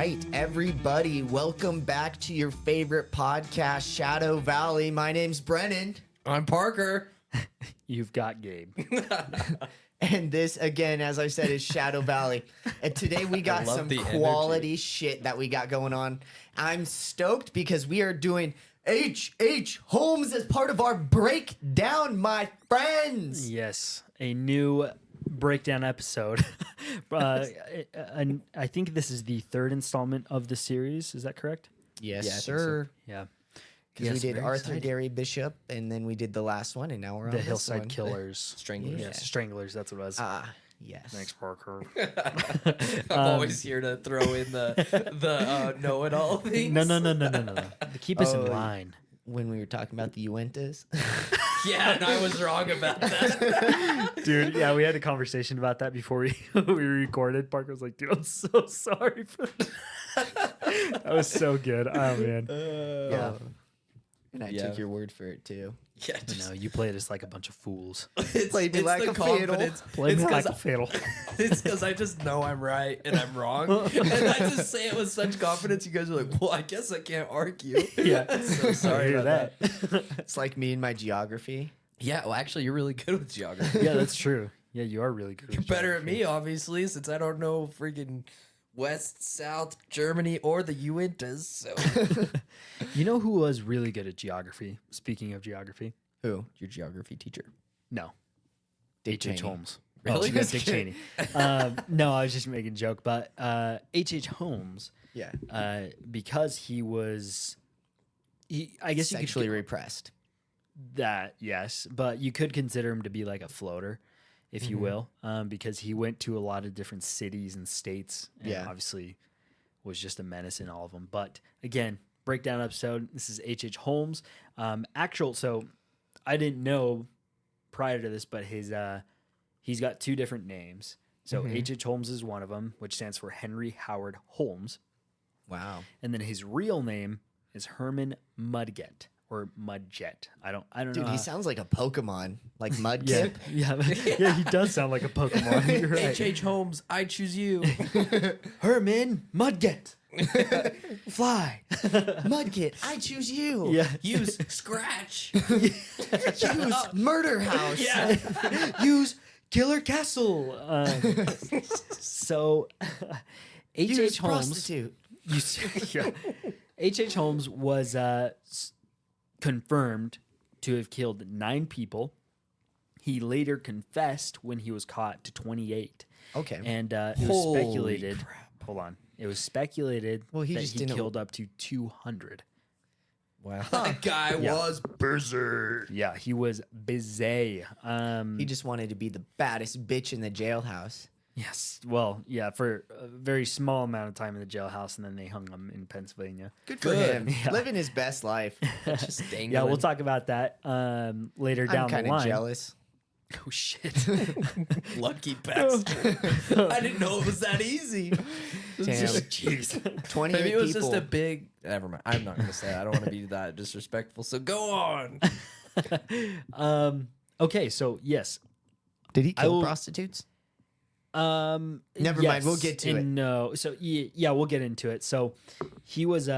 right, everybody, welcome back to your favorite podcast, Shadow Valley. My name's Brennan. I'm Parker. You've got Gabe. And this, again, as I said, is Shadow Valley. And today we got love some the quality shit that we got going on. I'm stoked because we are doing H.H. Holmes as part of our breakdown, my friends. Yes, a new breakdown episode. And I think this is the third installment of the series. Is that correct? Yes, Yeah, I think sir. Yeah. Because we did Arthur Gary Bishop, and then we did the last one, and now we're on The this Hillside one. Killers. Stranglers. Yes, Stranglers. That's what it was. Yes. Thanks, Parker. I'm always here to throw in the know-it-all things. No. Keep us in Oh, line. When we were talking about the Uentas. Yeah, and I was wrong about that. Dude, yeah, we had a conversation about that before we recorded. Parker was like, dude, I'm so sorry for that. That was so good. Oh, man. Yeah. And I Yeah. took your word for it, too. Yeah, I know, you played us like a bunch of fools. it's, Played me it's like the a fiddle. confidence. Played It's me like 'cause a fiddle. It's because I just know I'm right and I'm wrong. And I just say it with such confidence. You guys are like, well, I guess I can't argue. Yeah. So sorry Hear about that. It's like me and my geography. Yeah, well, actually, you're really good with geography. Yeah, that's true. Yeah, you are really good. You're better at me, obviously, since I don't know freaking West, South, Germany, or the Uintas. So You know who was really good at geography? Speaking of geography, Who? your geography teacher. no, Dick H.H. Cheney. Holmes. Really? Oh, you got Dick Cheney. No, I was just making a joke, but H.H. Holmes, Yeah. because he was, I guess Sexually you could repressed. that, yes, but you could consider him to be like a floater, if you will, because he went to a lot of different cities and states, and Yeah. obviously was just a menace in all of them. But again, breakdown episode. This is H.H. Holmes. So I didn't know prior to this, but he's got two different names. So H.H. Holmes is one of them, which stands for Henry Howard Holmes, Wow. and then his real name is Herman Mudgett or Mudgett. I don't Dude, know. he sounds like a Pokemon. Like Yeah, Mudkip. yeah, he does sound like a Pokemon. You're right. H.H. Holmes, I choose you. Herman Mudgett, fly. Mudkip, I choose you. Yeah, Use Scratch. Use Murder House. Yeah. use Killer Castle. So, Use H.H. Holmes. prostitute. H.H. Holmes was confirmed to have killed 9 people. He later confessed when he was caught to 28. Okay. And it was Holy speculated. crap. Hold on. It was speculated Well, he that just he didn't- killed up to 200. Wow. That guy Yeah. was berserk. Yeah, he was busy. He just wanted to be the baddest bitch in the jailhouse. Yes. Well, yeah, for a very small amount of time in the jailhouse, and then they hung him in Pennsylvania. Good for Good. him. Yeah. Living his best life. Just dangling. Yeah, we'll talk about that later I'm down the kind of line. jealous. Oh shit! Lucky bastard. I didn't know it was that easy. Damn. Jeez. 28 Maybe it was people. just a big. Never mind. I'm not going to say it. I don't want to be that disrespectful. So go on. Okay, so yes. Did he I kill will- prostitutes? Never mind, we'll get to it. No, so yeah, we'll get into it. So he was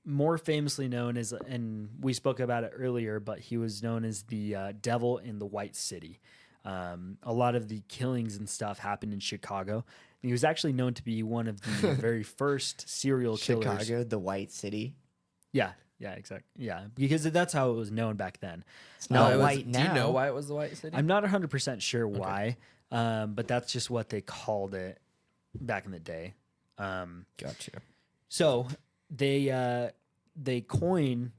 more famously known as, and we spoke about it earlier, but he was known as the Devil in the White City. A lot of the killings and stuff happened in Chicago. He was actually known to be one of the very first serial killers. Chicago, the White City. Yeah, exactly. Yeah, because that's how it was known back then. It's not it was- white now. Do you know why it was the White City? I'm not 100% sure why, but that's just what they called it back in the day. Gotcha. So they coin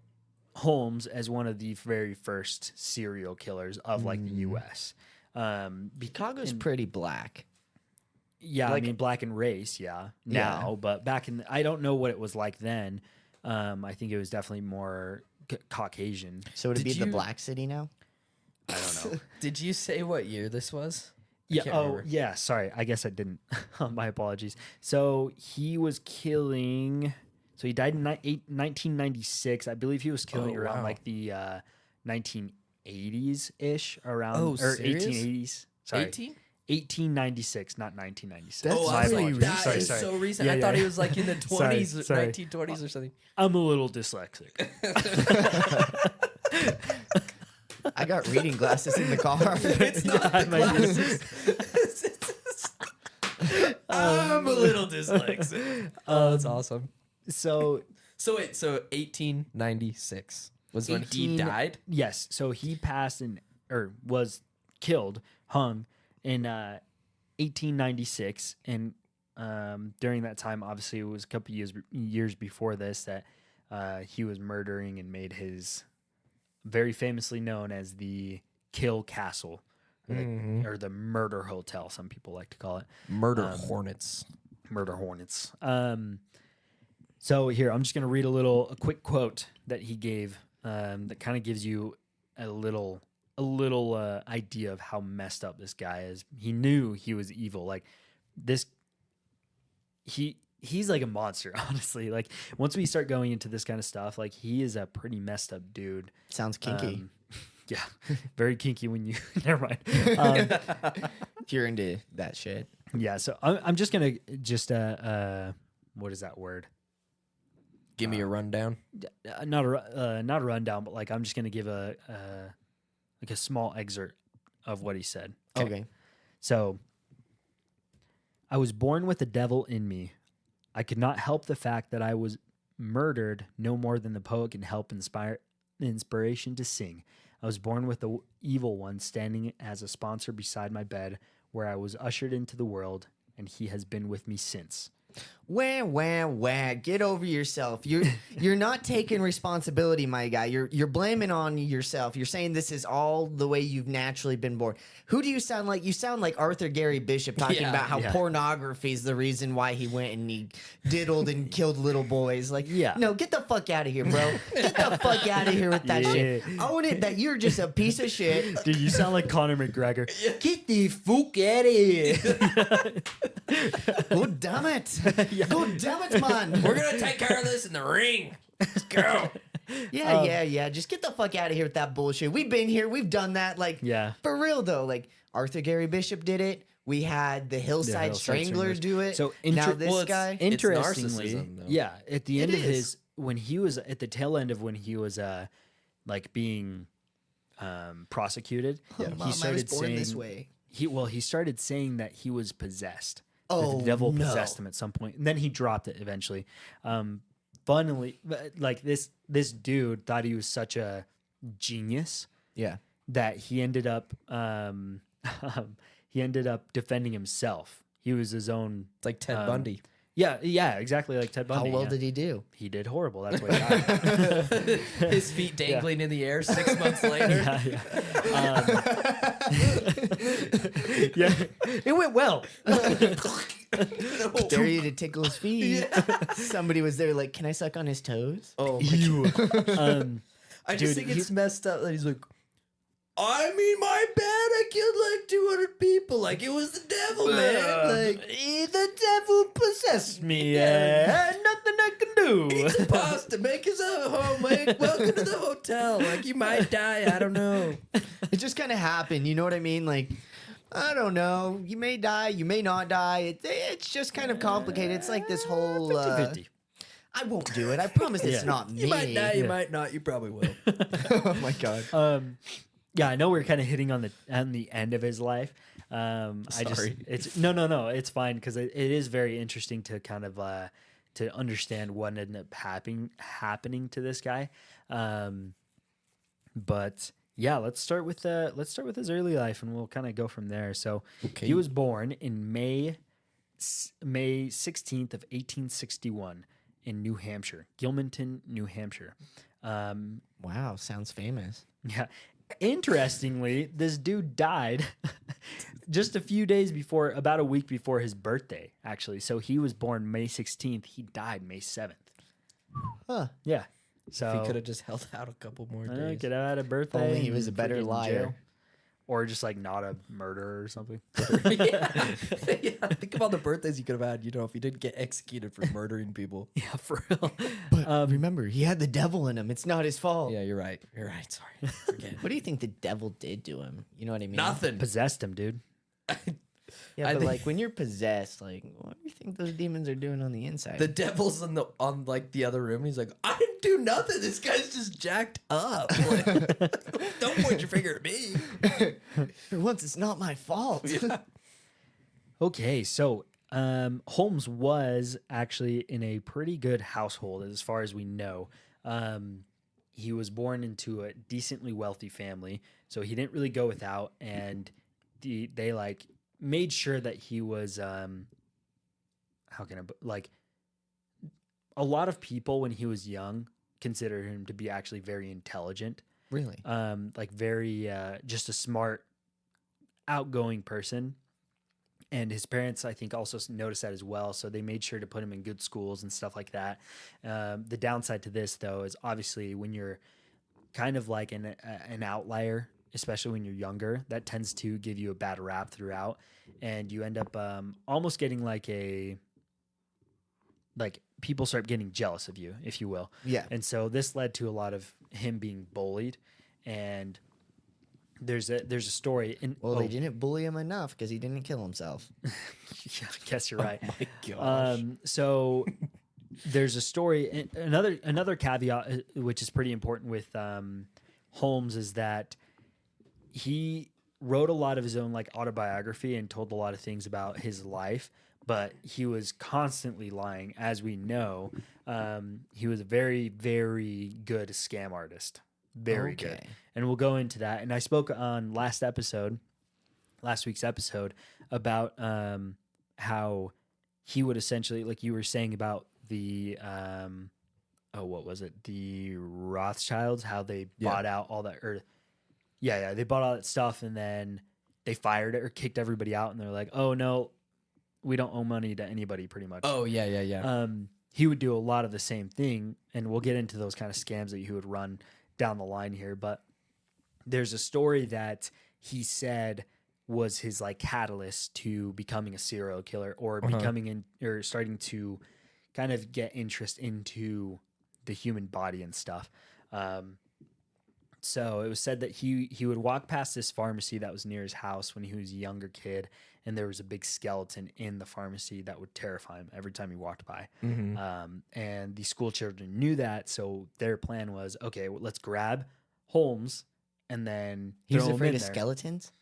Holmes as one of the very first serial killers of like the U.S. Chicago's pretty black. Yeah, like- I mean black and race, now, but back in I don't know what it was like then. I think it was definitely more Caucasian. So would it Did be the you- Black City now? I don't know. Did you say what year this was? I Yeah. can't Oh, remember. yeah. Sorry. I guess I didn't. My apologies. So he was killing. So he died in 1996. I believe he was killing Oh, around wow. like the 1980s ish, around Oh, or serious? 1880s. Sorry, 18? 1896, not 1996. That's Oh, My I was like, apologies. that Sorry, is sorry. so recent. Yeah, I yeah, thought he yeah. was like in the 20s, Sorry. 1920s or something. I'm a little dyslexic. I got reading glasses in the car. It's not Yeah, the my glasses. I'm a little dyslexic. Oh, that's awesome. So So wait, so 1896 was when he 18 died? yes, so he passed or was killed, hung in 1896, and during that time, obviously, it was a couple years before this that he was murdering and made his very famously known as the Kill Castle, or the Murder Hotel. Some people like to call it Murder Hornets. Murder Hornets. So here, I'm just going to read a quick quote that he gave that kind of gives you a little idea of how messed up this guy is. He knew he was evil. Like this, he's like a monster, honestly. Like once we start going into this kind of stuff, like he is a pretty messed up dude. Sounds kinky. Yeah, very kinky when you. Never mind. If you're into that shit. Yeah, so I'm just gonna what is that word? Give me a rundown. Not a rundown, but like I'm just gonna give a small excerpt of what he said. Okay. So, I was born with the devil in me. I could not help the fact that I was murdered no more than the poet can help inspiration to sing. I was born with the evil one standing as a sponsor beside my bed, where I was ushered into the world, and he has been with me since. Wah. Get over yourself. You're not taking responsibility, my guy. You're blaming on yourself. You're saying this is all the way you've naturally been born. Who do you sound like? You sound like Arthur Gary Bishop talking Yeah, about how yeah. pornography is the reason why he went and he diddled and killed little boys. Like, Yeah. no, get the fuck out of here, bro. Get the fuck out of here with that shit. Own it that you're just a piece of shit. Dude, you sound like Conor McGregor. Get the fuck out of here. God damn it. God damn it, man. We're gonna take care of this in the ring. Let's go. Yeah. Just get the fuck out of here with that bullshit. We've been here. We've done that. Like, Yeah. for real though. Like Arthur Gary Bishop did it. We had the Hillside, Hillside Stranglers Stranglers. do it. So now inter- this well, guy. Interestingly, narcissism, though. yeah, at the end It of is. his, when he was at the tail end of when he was like being prosecuted, Oh, Mom, I he was started born saying this way. he started saying that he was possessed. That Oh, the devil no. possessed him at some point, and then he dropped it eventually. Funnily, like this dude thought he was such a genius Yeah. that he ended up defending himself. He was his own. It's like Ted Bundy. Yeah, exactly like Ted How Bundy. well yeah. did he do? He did horrible. That's why he died. His feet dangling in the air 6 months later. Yeah, it went well. Dare you to tickle his feet. Somebody was there like, can I suck on his toes? Oh, You. I just Dude, think it's messed up that he's like, I mean, my bad. I killed like 200 people. Like it was the devil, man. Like the devil possessed me. Nothing I can do. eat some pasta, make us a home. Like, welcome to the hotel. Like you might die. I don't know. It just kind of happened. You know what I mean? Like, I don't know. You may die. You may not die. It's just kind of complicated. It's like this whole... 50-50. I won't do it. I promise it's Yeah. not me. You might die. You Yeah. might not. You probably will. Oh my God. Yeah, I know we're kind of hitting on the end of his life. Sorry. It's no, it's fine because it is very interesting to kind of to understand what ended up happening to this guy. But yeah, let's start with his early life, and we'll kind of go from there. So Okay. he was born in May 16th of 1861 in New Hampshire, Gilmanton, New Hampshire. Wow. Sounds famous. Yeah. Interestingly, this dude died just a few days before, about a week before his birthday, actually. So he was born May 16th. He died May 7th. Huh. Yeah. So If he could have just held out a couple more days. could have had a birthday. only he and was a better freaking liar. jail. Or just like not a murderer or something. Yeah. Think of all the birthdays you could have had, if you didn't get executed for murdering people. Yeah, for real. But remember, he had the devil in him. It's not his fault. Yeah, you're right. You're right. Sorry. Forget. What do you think the devil did to him? You know what I mean? Nothing. Possessed him, dude. Yeah, I but think- like when you're possessed, like what do you think those demons are doing on the inside? The devil's on like the other room. And he's like, I didn't do nothing. This guy's just jacked up. Like, don't point your finger at me. For once, it's not my fault. Yeah. Okay, so Holmes was actually in a pretty good household as far as we know. He was born into a decently wealthy family, so he didn't really go without, and they like made sure that he was how can I like a lot of people when he was young considered him to be actually very intelligent, Really? like very just a smart, outgoing person. And his parents, I think, also noticed that as well. So they made sure to put him in good schools and stuff like that. The downside to this, though, is obviously when you're kind of like an outlier, especially when you're younger, that tends to give you a bad rap throughout. And you end up almost getting like people start getting jealous of you, if you will. Yeah. And so this led to a lot of him being bullied. And there's a story. Well, they didn't bully him enough because he didn't kill himself. Yeah, I guess you're right. My gosh. So there's a story. Another caveat, which is pretty important with Holmes, is that he wrote a lot of his own like autobiography and told a lot of things about his life, but he was constantly lying, as we know. He was a very, very good scam artist. Very good. Okay. And we'll go into that. And I spoke on last week's episode, about how he would essentially, like you were saying about the what was it? The Rothschilds, how they bought out all that, or they bought all that stuff and then they fired it or kicked everybody out, and they're like, oh no, we don't owe money to anybody, pretty much. Oh, yeah. He would do a lot of the same thing, and we'll get into those kind of scams that he would run down the line here. But there's a story that he said was his like catalyst to becoming a serial killer, or starting to kind of get interest into the human body and stuff. So it was said that he would walk past this pharmacy that was near his house when he was a younger kid, and there was a big skeleton in the pharmacy that would terrify him every time he walked by. And the school children knew that, so their plan was, okay, well, let's grab Holmes and then He was throw him afraid in of there. skeletons?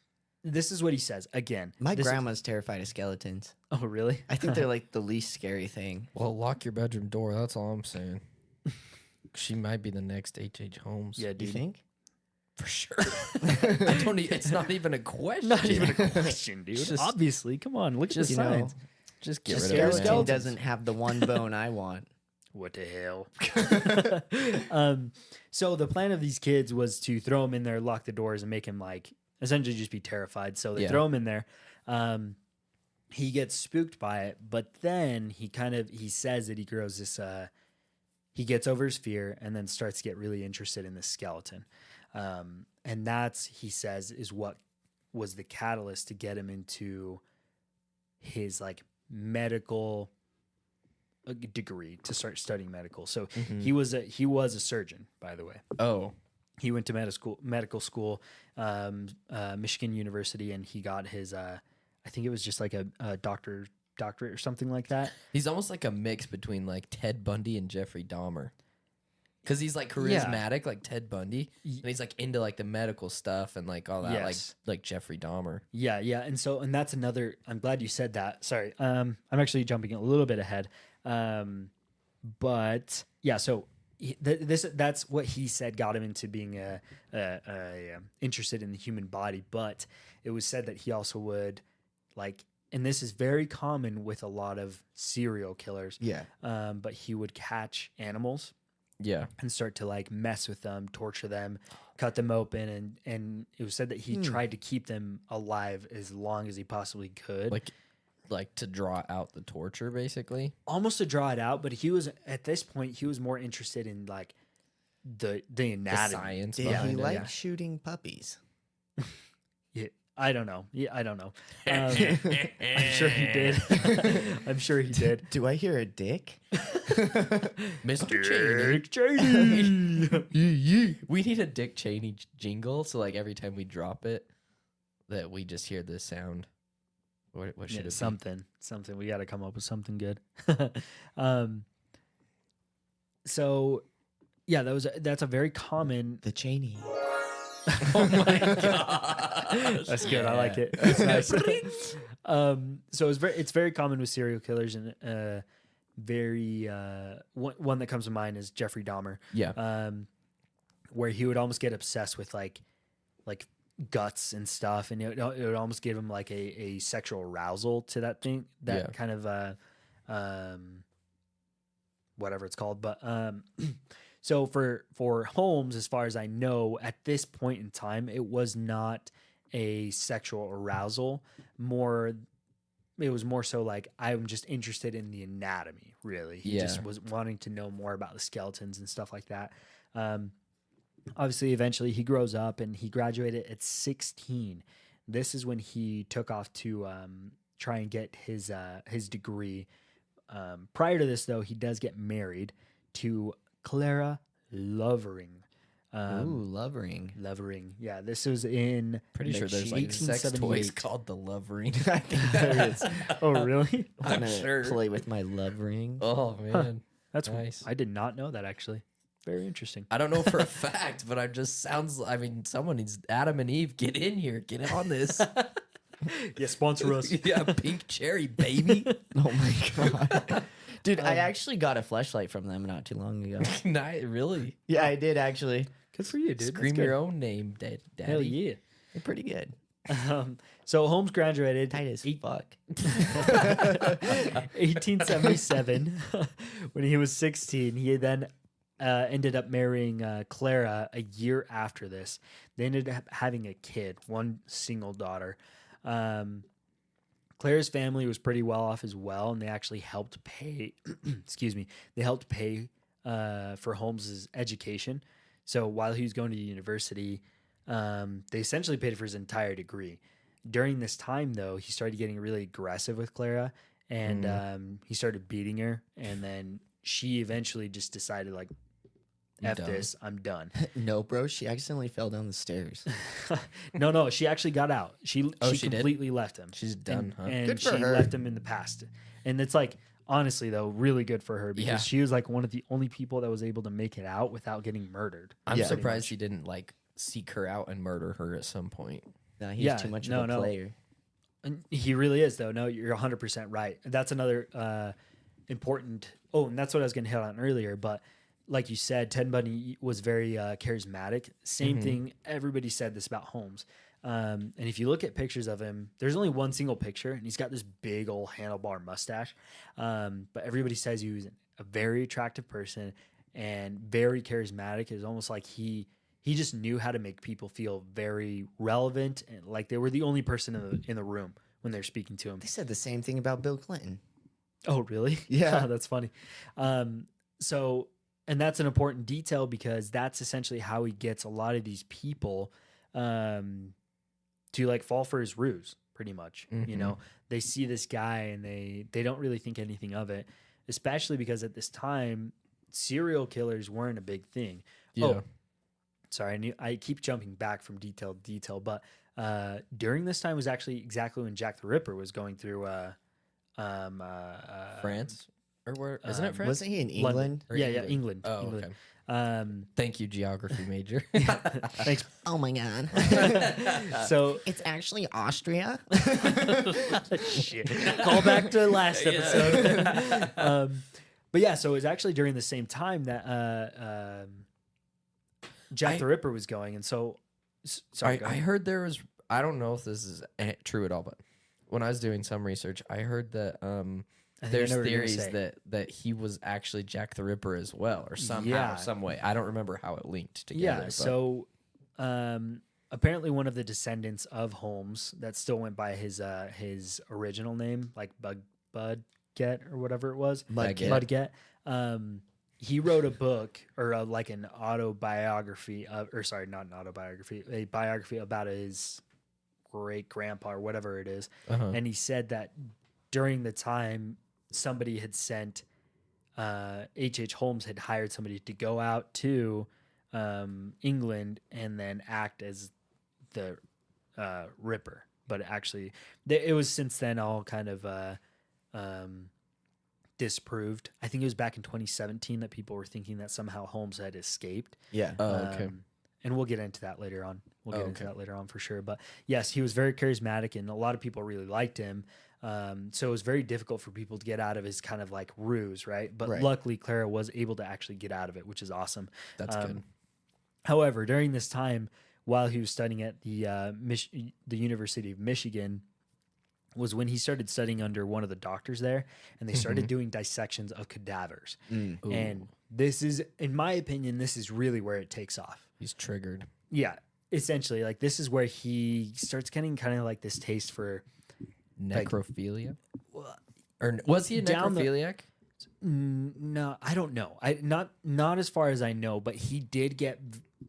This is what he says. Again, My this is- grandma's terrified of skeletons. Oh, really? I think they're like the least scary thing. Well, lock your bedroom door. That's all I'm saying. She might be the next H.H. Holmes. Yeah, Do you dude. think? For sure. I don't. It's not even a question. Not even a question, dude. Just- Obviously, come on, look at the just, signs. Just get Just rid of it. skeleton man. doesn't have the one bone I want. What the hell? So the plan of these kids was to throw him in there, lock the doors, and make him like essentially just be terrified. So they Yeah. throw him in there. He gets spooked by it, but then he says that he grows this. He gets over his fear and then starts to get really interested in this skeleton. And that's, he says, is what was the catalyst to get him into his like medical degree, to start studying medical. So he was a surgeon, by the way. Oh, He went to medical school, Michigan University, and he got his I think it was just like a doctorate or something like that. he's almost like a mix between like Ted Bundy and Jeffrey Dahmer. Because he's like charismatic, like Ted Bundy, and he's like into like the medical stuff and like all that, Yes. like Jeffrey Dahmer. Yeah, and that's another. I'm glad you said that. Sorry, I'm actually jumping a little bit ahead, but yeah. So that's what he said got him into being interested in the human body. But it was said that he also would like, and this is very common with a lot of serial killers. Yeah. But he would catch animals Yeah. and start to like mess with them, torture them, cut them open, and it was said that he tried to keep them alive as long as he possibly could, Like to draw out the torture, basically. almost to draw it out. But he was, at this point, he was more interested in like the The anatomy. science Did behind he it. like shooting puppies? Yeah, I don't know. I'm sure he did. I'm sure he did. Do I hear a dick? Mr. Cheney. Dick Cheney. We need a Dick Cheney jingle, so like every time we drop it, that we just hear this sound What should it be? Something. We got to come up with something good. So yeah, that's a very common. The Cheney. Oh my god, That's good. I like it. That's nice. So it's very common with serial killers, and very one that comes to mind is Jeffrey Dahmer. Yeah. Where he would almost get obsessed with like guts and stuff, and it would almost give him like a sexual arousal to that thing, that kind of whatever it's called. But so for Holmes, as far as I know, at this point in time, it was not a sexual arousal. It was more so like, I'm just interested in the anatomy, really. He just was wanting to know more about the skeletons and stuff like that. Obviously, eventually he grows up and he graduated at 16. This is when he took off to try and get his degree. Prior to this, though, he does get married to Clara Lovering. Lovering. Lovering. Yeah, this was in Pretty sure there's like sex toys called the Love Ring. I think there is. Oh, really? I'm gonna sure. play with my love ring. Oh man, That's nice. I did not know that, actually. Very interesting. I don't know for a fact, but it just sounds. I mean, someone needs Adam and Eve. Get in here. Get on this. Yeah, sponsor us. Yeah, pink cherry, baby. Oh my god. Dude, I actually got a fleshlight from them not too long ago. Really? Yeah, I did actually. Good for you, dude. Scream your own name, Daddy. Hell yeah. They're pretty good. So Holmes graduated Tight as fuck. 1877 when he was 16. He then ended up marrying Clara a year after this. They ended up having a kid, one single daughter. Claire's family was pretty well off as well, and they actually helped pay they helped pay for Holmes's education. So while he was going to university, they essentially paid for his entire degree. During this time, though, he started getting really aggressive with Clara, and he started beating her, and then she eventually just decided, like, F this, I'm done. No, bro, she accidentally fell down the stairs. No, she actually got out. She completely left him. She's done, huh? And Good for she her. left him in the past. And it's like, honestly, though, really good for her, because she was like one of the only people that was able to make it out without getting murdered. I'm surprised he didn't like seek her out and murder her at some point. No, he's too much of a player. And he really is, though. No, you're 100% right. That's another important. Oh, and that's what I was going to hit on earlier. But like you said, Ted Bundy was very charismatic. Same thing. Everybody said this about Holmes. And if you look at pictures of him, there's only one single picture, and he's got this big old handlebar mustache. But everybody says he was a very attractive person and very charismatic. It was almost like he just knew how to make people feel very relevant and like they were the only person in the room when they're speaking to him. They said the same thing about Bill Clinton. Oh, really? Yeah. That's funny. So, and that's an important detail because that's essentially how he gets a lot of these people to like fall for his ruse, pretty much. You know, they see this guy and they don't really think anything of it, especially because at this time, serial killers weren't a big thing. Yeah. Oh, sorry, I keep jumping back from detail to detail, but during this time was actually exactly when Jack the Ripper was going through France? Or where? Isn't it France? Wasn't he in England? Yeah, England. Oh, England. okay. Thank you, geography major. Thanks. Oh my god. So it's actually Austria. shit. Call back to last episode. But yeah, so it was actually during the same time that Jack the Ripper was going, and so sorry. I heard there was. I don't know if this is true at all, but when I was doing some research, I heard that there's theories that he was actually Jack the Ripper as well, or somehow, some way. I don't remember how it linked together. Yeah. But. So apparently, one of the descendants of Holmes that still went by his original name, like Budget or whatever it was, Budget. He wrote a book or like an autobiography not an autobiography, a biography about his great grandpa or whatever it is. And he said that during the time somebody had sent H.H. Holmes had hired somebody to go out to England and then act as the Ripper. but actually, it was since then all kind of disproved. I think it was back in 2017 that people were thinking that somehow Holmes had escaped. Yeah. Oh, okay. And we'll get into that later on. We'll get into that later on for sure. But yes, he was very charismatic, and a lot of people really liked him. So it was very difficult for people to get out of his kind of like ruse, right? But luckily, Clara was able to actually get out of it, which is awesome. That's good. However, during this time, while he was studying at the University of Michigan, was when he started studying under one of the doctors there, and they started doing dissections of cadavers. And this is, in my opinion, this is really where it takes off. He's triggered. Yeah, essentially, like this is where he starts getting kind of like this taste for necrophilia. Or was he a necrophiliac? No, I don't know. Not as far as I know, but he did get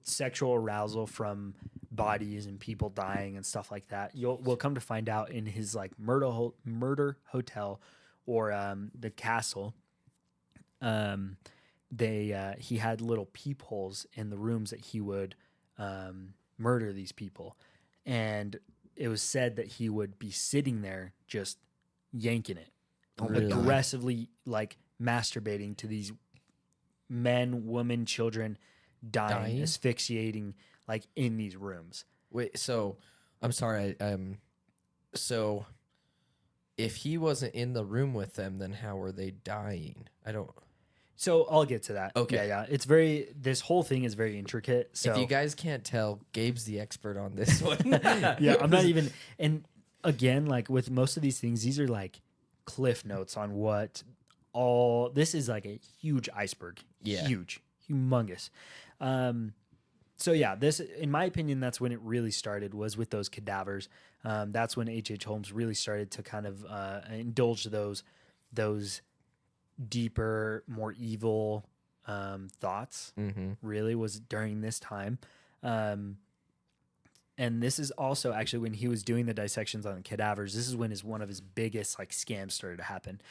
sexual arousal from bodies and people dying and stuff like that. We'll come to find out in his like murder hotel or the castle. He had little peepholes in the rooms that he would murder these people, and it was said that he would be sitting there just yanking it, aggressively like masturbating to these men, women, children dying, asphyxiating like in these rooms. Wait, so I'm sorry. So if he wasn't in the room with them, then how were they dying? I don't. So I'll get to that. Okay. Yeah. This whole thing is very intricate. So if you guys can't tell, Gabe's the expert on this one. Yeah, I'm not even. And again, like with most of these things, these are like cliff notes on what all. This is like a huge iceberg. Yeah. Huge, humongous. So yeah, this, in my opinion, that's when it really started, was with those cadavers. That's when H.H. Holmes really started to kind of indulge those deeper, more evil thoughts. Really was during this time. And this is also actually when he was doing the dissections on the cadavers. This is when one of his biggest like scams started to happen.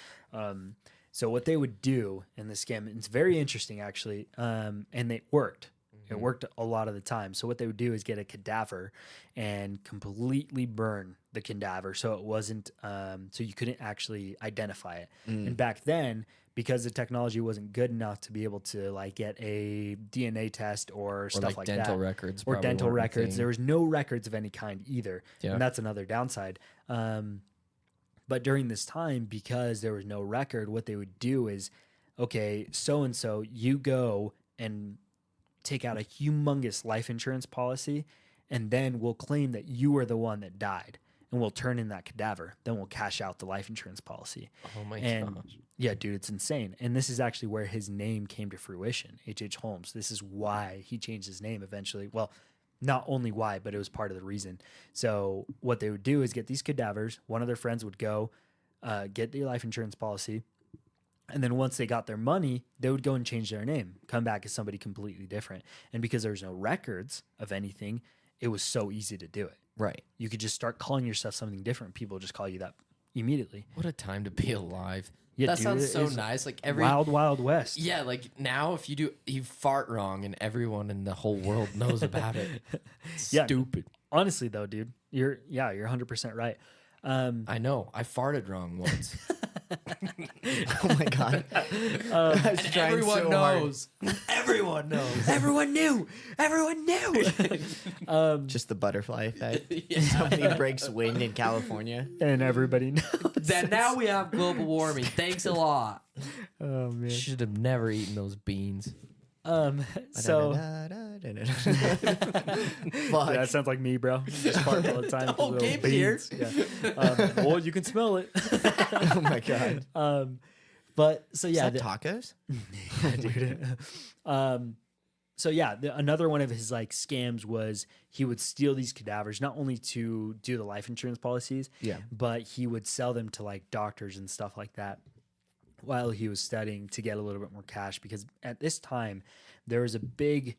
So what they would do in the scam, it's very interesting actually, and it worked. It worked a lot of the time. So what they would do is get a cadaver and completely burn the cadaver, so it wasn't, so you couldn't actually identify it. And back then, because the technology wasn't good enough to be able to like get a DNA test or stuff like dental that, records, or dental records, there was no records of any kind either, and that's another downside. But during this time, because there was no record, what they would do is, okay, so and so, you go and take out a humongous life insurance policy, and then we'll claim that you were the one that died, and we'll turn in that cadaver. Then we'll cash out the life insurance policy. Oh my gosh. Yeah, dude, it's insane. And this is actually where his name came to fruition, H.H. Holmes. This is why he changed his name eventually. Well, not only why, but it was part of the reason. So what they would do is get these cadavers. One of their friends would go get their life insurance policy. And then once they got their money, they would go and change their name, come back as somebody completely different. And because there was no records of anything, it was so easy to do it. Right. You could just start calling yourself something different. People would just call you that immediately. What a time to be alive. Yeah, that dude, sounds so nice. Like every wild, wild west. Yeah, like now if you fart wrong and everyone in the whole world knows about it. Stupid. Honestly though, dude, you're 100% right. I know. I farted wrong once. Oh my god! And everyone knows. Everyone knows. Everyone knew. Everyone knew. Just the butterfly effect. Yeah. Somebody breaks wind in California, and everybody knows. Then now we have global warming. Thanks a lot. Oh man! Should have never eaten those beans. So fuck. that sounds like me, bro. Just fart all the time. Oh, Gabe's here. Yeah. Well, you can smell it. Oh my god. But so yeah, Is that tacos? yeah, dude. So yeah, another one of his like scams was he would steal these cadavers not only to do the life insurance policies, but he would sell them to like doctors and stuff like that while he was studying to get a little bit more cash, because at this time there was a big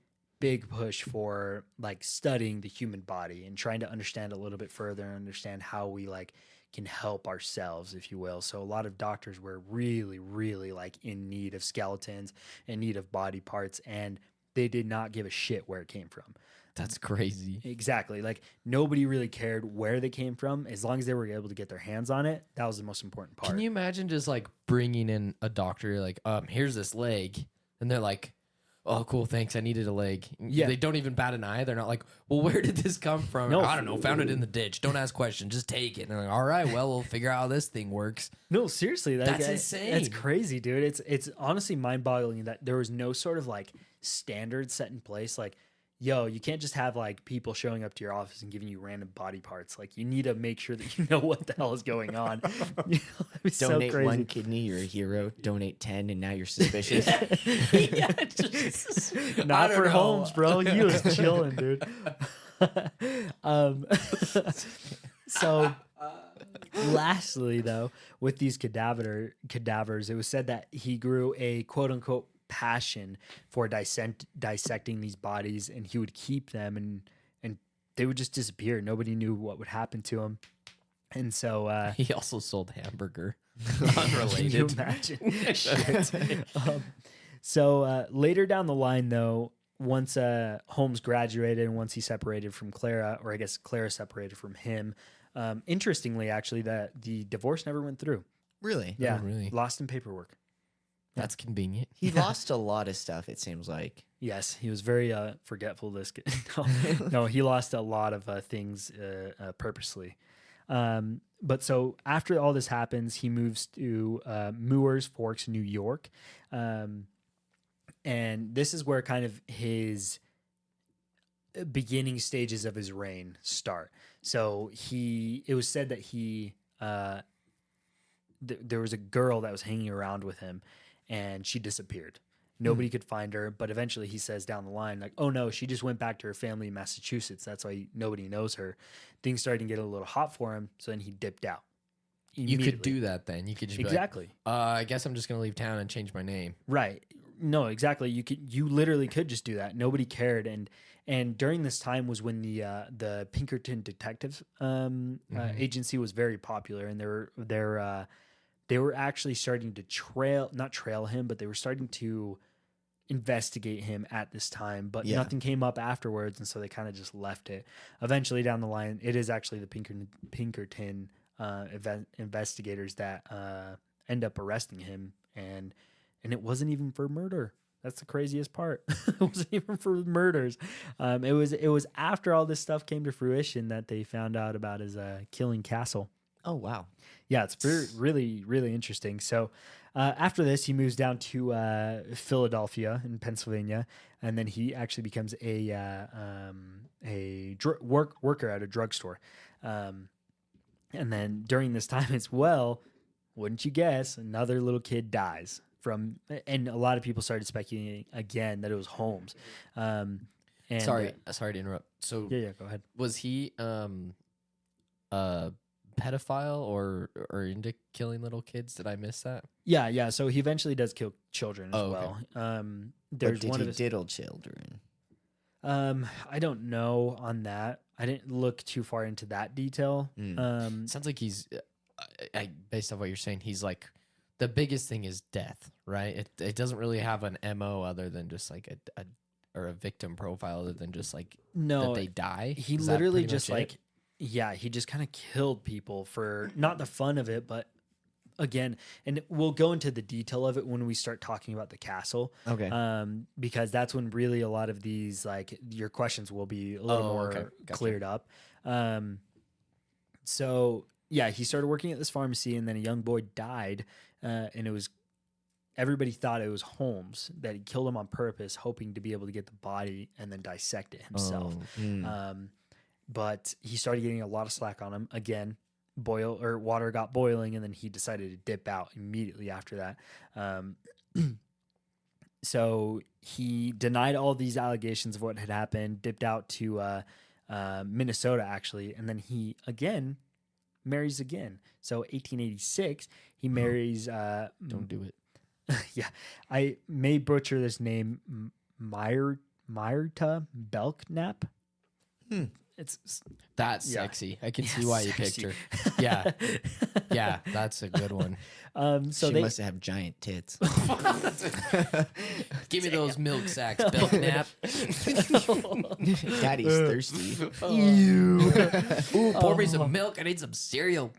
push for like studying the human body and trying to understand a little bit further and understand how we like can help ourselves, if you will. So a lot of doctors were really like in need of skeletons, in need of body parts, and they did not give a shit where it came from. That's crazy. Exactly. Like nobody really cared where they came from. As long as they were able to get their hands on it, that was the most important part. Can you imagine just like bringing in a doctor, like, here's this leg, and they're like, oh, cool, thanks, I needed a leg. Yeah. They don't even bat an eye. They're not like, well, where did this come from? No. I don't know, found it in the ditch. Don't ask questions, just take it. And they're like, all right, well, we'll figure out how this thing works. No, seriously, That's insane. That's crazy, dude. It's honestly mind-boggling that there was no sort of like standard set in place. Like, yo, you can't just have like people showing up to your office and giving you random body parts. Like, you need to make sure that you know what the hell is going on. You know, it's Donate so crazy. 1 kidney, you're a hero. Donate 10, and now you're suspicious. Yeah, just, Not for Holmes, bro. He was chilling, dude. So, lastly, though, with these cadavers, it was said that he grew a quote unquote passion for dissecting these bodies, and he would keep them, and they would just disappear. Nobody knew what would happen to them. And so he also sold hamburger. Can you Unrelated. imagine? Shit. So later down the line, though, once Holmes graduated and once he separated from Clara, or I guess Clara separated from him, interestingly, actually, that the divorce never went through. Really? Yeah, really? lost in paperwork. That's convenient. He lost a lot of stuff, it seems like. Yes, he was very forgetful. No, he lost a lot of things purposely. But so after all this happens, he moves to Moores Forks, New York. And this is where kind of his beginning stages of his reign start. So it was said that there was a girl that was hanging around with him, and she disappeared. Nobody could find her, but eventually he says down the line, like, oh no, she just went back to her family in Massachusetts. That's why nobody knows her. Things started to get a little hot for him, so then he dipped out. You could do that then. You could just Exactly. be like, I guess I'm just going to leave town and change my name. Right. No, exactly. You literally could just do that. Nobody cared. And during this time was when the Pinkerton Detective Agency was very popular, and they were actually starting to not trail him, but they were starting to investigate him at this time, but nothing came up afterwards, and so they kind of just left it. Eventually down the line, it is actually the Pinkerton investigators that end up arresting him, and it wasn't even for murder. That's the craziest part. It wasn't even for murders. It was after all this stuff came to fruition that they found out about his killing castle. Oh, wow. Yeah, it's really, really interesting. So after this, he moves down to Philadelphia in Pennsylvania, and then he actually becomes a worker at a drugstore. And then during this time as well, wouldn't you guess, another little kid dies and a lot of people started speculating again that it was Holmes. And Sorry to interrupt. So yeah, go ahead. Was he pedophile or into killing little kids? Did I miss that? Yeah. So he eventually does kill children as well. There's but one did of he his, diddle children? I don't know on that. I didn't look too far into that detail. Sounds like he's, based on what you're saying, he's like, the biggest thing is death, right? It doesn't really have an MO other than just like a victim profile other than just like that they die. He Is that literally pretty just much like, he just kind of killed people for not the fun of it, but again, and we'll go into the detail of it when we start talking about the castle. Okay. Because that's when really a lot of these, like, your questions will be a little more Gotcha. cleared up. So yeah, he started working at this pharmacy, and then a young boy died, and everybody thought it was Holmes, that he killed him on purpose, hoping to be able to get the body and then dissect it himself. But he started getting a lot of slack on him. Again, water got boiling, and then he decided to dip out immediately after that. So he denied all these allegations of what had happened, dipped out to Minnesota, actually, and then he again marries again. So 1886, he marries. Don't do it. Yeah, I may butcher this name, Myrta Belknap. That's Yeah. sexy. I can Yeah, see why you sexy. picked her. Yeah. Yeah, that's a good one. So she they must have giant tits. Give me those milk sacks, Belknap. Daddy's thirsty. Ooh, pour me some milk. I need some cereal.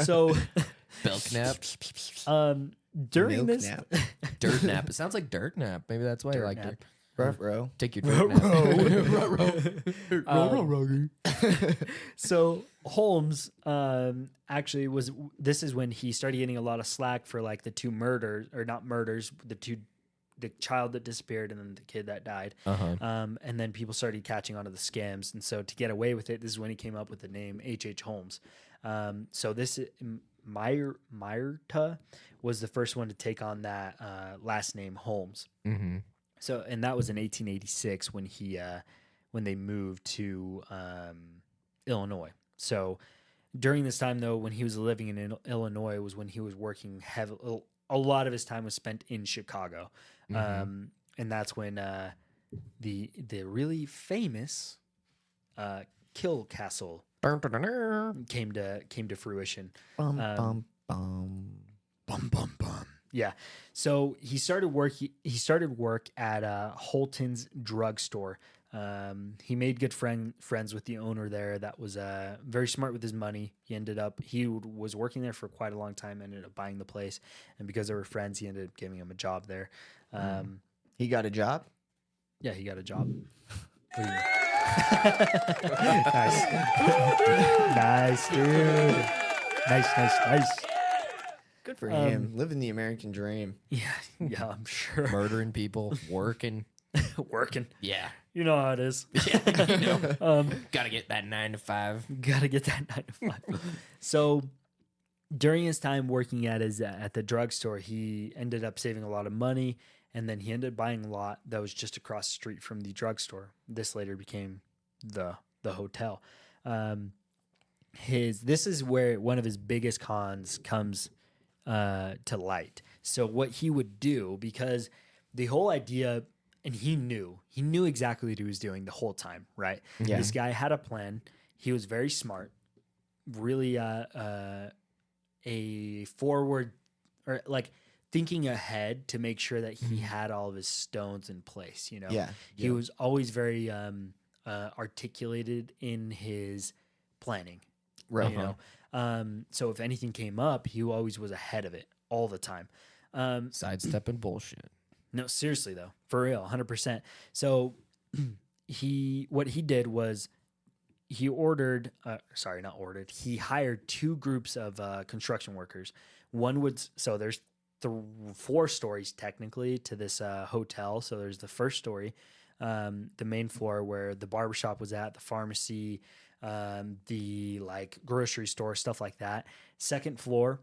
so Belknap. during Milk this nap. Dirt nap. It sounds like dirt nap. Maybe that's why I liked nap. it. Ruh-roh. Take your dirt nap. So Holmes actually this is when he started getting a lot of slack for like the two murders, or not murders, the child that disappeared and then the kid that died. And then people started catching on to the scams. And so to get away with it, this is when he came up with the name H.H. Holmes. So this Myrta was the first one to take on that last name Holmes. Mm-hmm. So, and that was in 1886 when when they moved to Illinois. So during this time, though, when he was living in Illinois, was when he was working heavily. A lot of his time was spent in Chicago, and that's when the really famous Kill Castle came to fruition. Bum, bum, bum. Bum bum bum. Yeah. So he started work. He started work at Holton's drugstore. He made good friends with the owner there. That was very smart with his money. He was working there for quite a long time. Ended up buying the place, and because they were friends, he ended up giving him a job there. He got a job? Yeah, he got a job. What do you mean? Nice, dude. Nice. Good for him. Living the American dream. Yeah, I'm sure. Murdering people, working. Working. Yeah. You know how it is. Yeah, you know. Gotta get that 9 to 5. Gotta get that 9 to 5. So during his time working at the drugstore, he ended up saving a lot of money, and then he ended up buying a lot that was just across the street from the drugstore. This later became the hotel. This is where one of his biggest cons comes to light. So what he would do, because the whole idea, and he knew exactly what he was doing the whole time, right? Yeah. This guy had a plan. He was very smart, really a forward, or like thinking ahead to make sure that he had all of his stones in place. You know, he was always very articulated in his planning, Right. You know, so if anything came up, he always was ahead of it all the time. Sidestepping bullshit. No, seriously though, for real, 100%. So what he did was he hired two groups of construction workers. There's 4 stories technically to this hotel. So there's the first story, the main floor where the barbershop was at, the pharmacy, the like grocery store, stuff like that. Second floor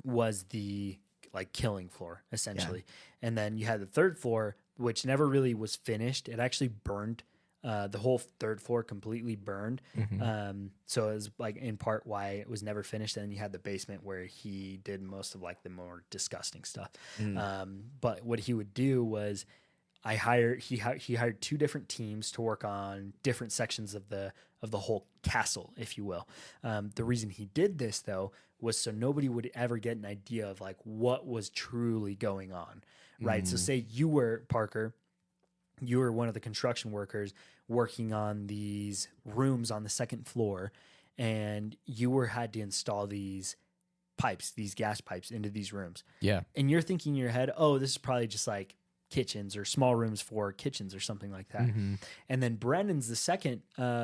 was the like killing floor essentially. And then you had the third floor, which never really was finished. It actually burned. The whole third floor completely burned. So it was like in part why it was never finished. And then you had the basement where he did most of like the more disgusting stuff. But what he would do was he hired 2 different teams to work on different sections of the whole castle, if you will. The reason he did this though was so nobody would ever get an idea of like what was truly going on, right? So say you were Parker, you were one of the construction workers working on these rooms on the second floor, and you had to install these pipes, these gas pipes into these rooms. Yeah. And you're thinking in your head, oh, this is probably just like kitchens or small rooms for kitchens or something like that. And then Brennan's the second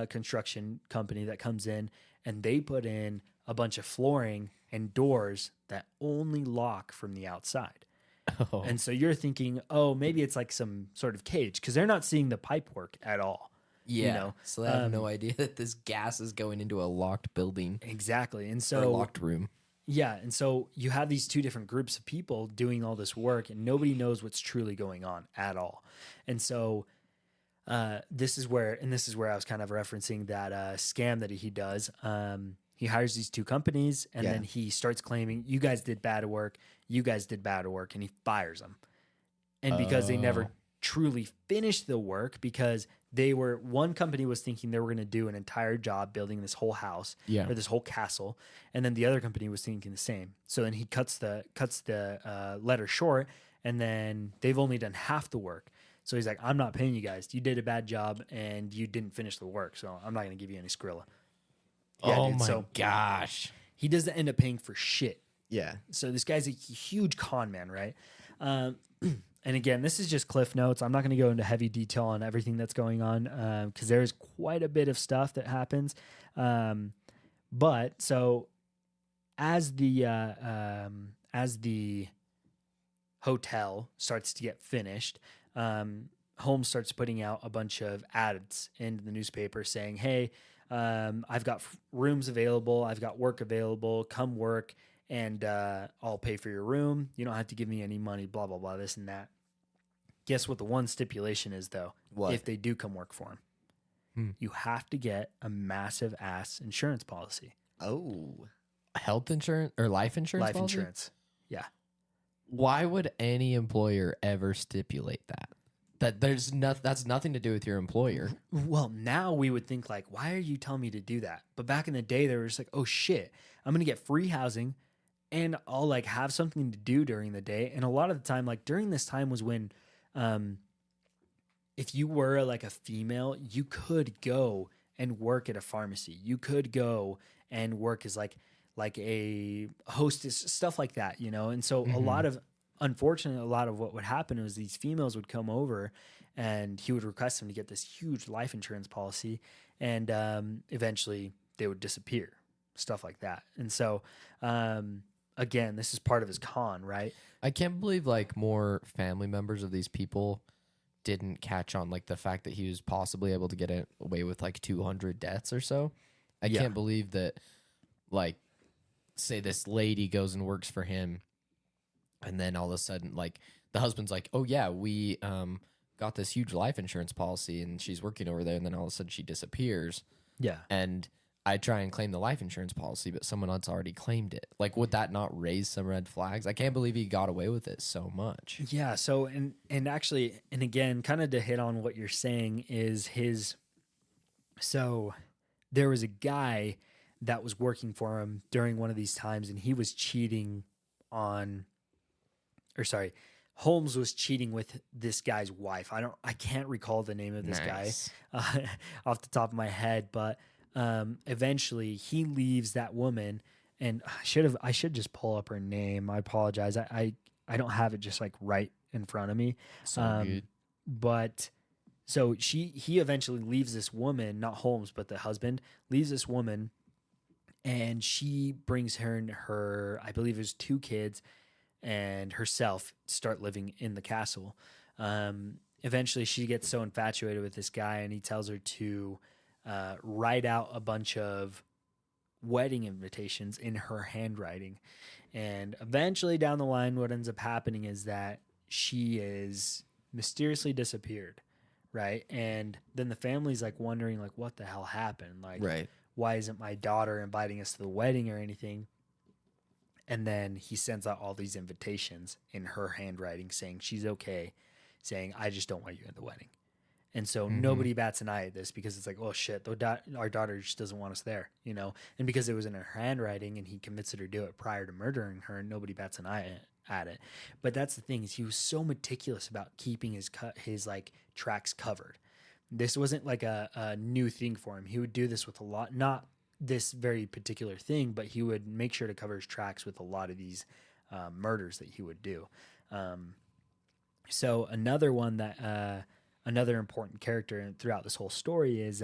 construction company that comes in, and they put in a bunch of flooring and doors that only lock from the outside. Oh. And so you're thinking, oh, maybe it's like some sort of cage, because they're not seeing the pipe work at all. Yeah. You know? So they have no idea that this gas is going into a locked building. Exactly. And Or a so locked room. yeah, and so you have these 2 different groups of people doing all this work, and nobody knows what's truly going on at all. And so this is where I was kind of referencing that scam that he does. He hires these 2 companies, and then he starts claiming, you guys did bad work, and he fires them. And because they never truly finish the work because one company was thinking they were going to do an entire job building this whole house or this whole castle, and then the other company was thinking the same. So then he cuts the letter short, and then they've only done half the work. So he's like, I'm not paying you guys. You did a bad job and you didn't finish the work, so I'm not going to give you any Skrilla. Yeah, oh dude, my gosh. He doesn't end up paying for shit. Yeah. So this guy's a huge con man, right? And again, this is just cliff notes. I'm not going to go into heavy detail on everything that's going on because there's quite a bit of stuff that happens. But so as the hotel starts to get finished, Holmes starts putting out a bunch of ads into the newspaper saying, "Hey, I've got rooms available. I've got work available. Come work. And I'll pay for your room. You don't have to give me any money, blah, blah, blah, this and that." Guess what the one stipulation is, though? What? If they do come work for him. You have to get a massive ass insurance policy. Oh. Health insurance or life insurance? Life policy? insurance. Yeah. Why would any employer ever stipulate that? That's nothing to do with your employer. Well, now we would think like, why are you telling me to do that? But back in the day, they were just like, oh shit, I'm going to get free housing and I'll like have something to do during the day. And a lot of the time, like during this time was when, if you were like a female, you could go and work at a pharmacy. You could go and work as like a hostess, stuff like that, you know? And so unfortunately, a lot of what would happen was these females would come over and he would request them to get this huge life insurance policy. And eventually they would disappear, stuff like that. And so, again, this is part of his con, right? I can't believe like more family members of these people didn't catch on like the fact that he was possibly able to get away with like 200 deaths or so. I can't believe that, like, say this lady goes and works for him and then all of a sudden like the husband's like, oh yeah, we got this huge life insurance policy and she's working over there, and then all of a sudden she disappears. Yeah. And I try and claim the life insurance policy, but someone else already claimed it. Like, would that not raise some red flags? I can't believe he got away with it so much. Yeah. So, and actually, and again, kind of to hit on what you're saying is so there was a guy that was working for him during one of these times, and he was cheating Holmes was cheating with this guy's wife. I can't recall the name of this guy off the top of my head, but eventually he leaves that woman, and I should just pull up her name. I apologize. I don't have it just like right in front of me. So good. But so he eventually leaves this woman, not Holmes, but the husband leaves this woman, and she brings her and her, I believe it was 2 kids and herself, start living in the castle. Eventually she gets so infatuated with this guy, and he tells her to write out a bunch of wedding invitations in her handwriting. And eventually down the line, what ends up happening is that she is mysteriously disappeared, right? And then the family's like wondering like, what the hell happened? Like, Right. why isn't my daughter inviting us to the wedding or anything? And then he sends out all these invitations in her handwriting saying she's okay, saying, I just don't want you at the wedding. And so nobody bats an eye at this because it's like, oh shit, our daughter just doesn't want us there, you know? And because it was in her handwriting and he convinced her to do it prior to murdering her, nobody bats an eye at it. But that's the thing, is he was so meticulous about keeping his like tracks covered. This wasn't like a new thing for him. He would do this with a lot, not this very particular thing, but he would make sure to cover his tracks with a lot of these murders that he would do. So another one that another important character throughout this whole story is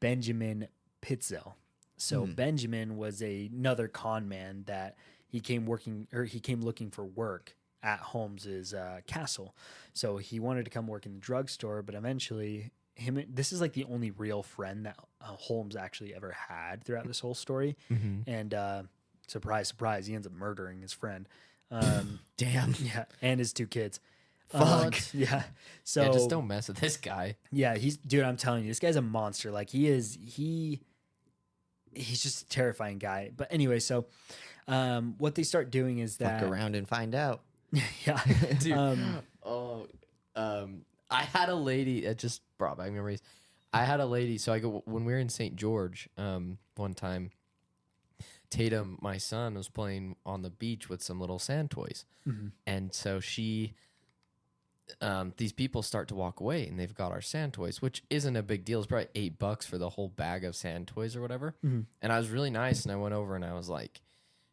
Benjamin Pitzel. So Benjamin was another con man that he came looking for work at Holmes's castle. So he wanted to come work in the drugstore, but eventually this is like the only real friend that Holmes actually ever had throughout this whole story. And surprise, surprise, he ends up murdering his friend. Damn. Yeah, and his 2 kids. Fuck. Yeah. So yeah, just don't mess with this guy. Yeah, dude, I'm telling you, this guy's a monster. Like he's just a terrifying guy. But anyway, so what they start doing is that Fuck around and find out. yeah. Dude. I had a lady. It just brought back memories. I had a lady. So when we were in St. George, one time, Tatum, my son, was playing on the beach with some little sand toys, and so these people start to walk away, and they've got our sand toys, which isn't a big deal. It's probably $8 for the whole bag of sand toys or whatever. And I was really nice, and I went over and I was like,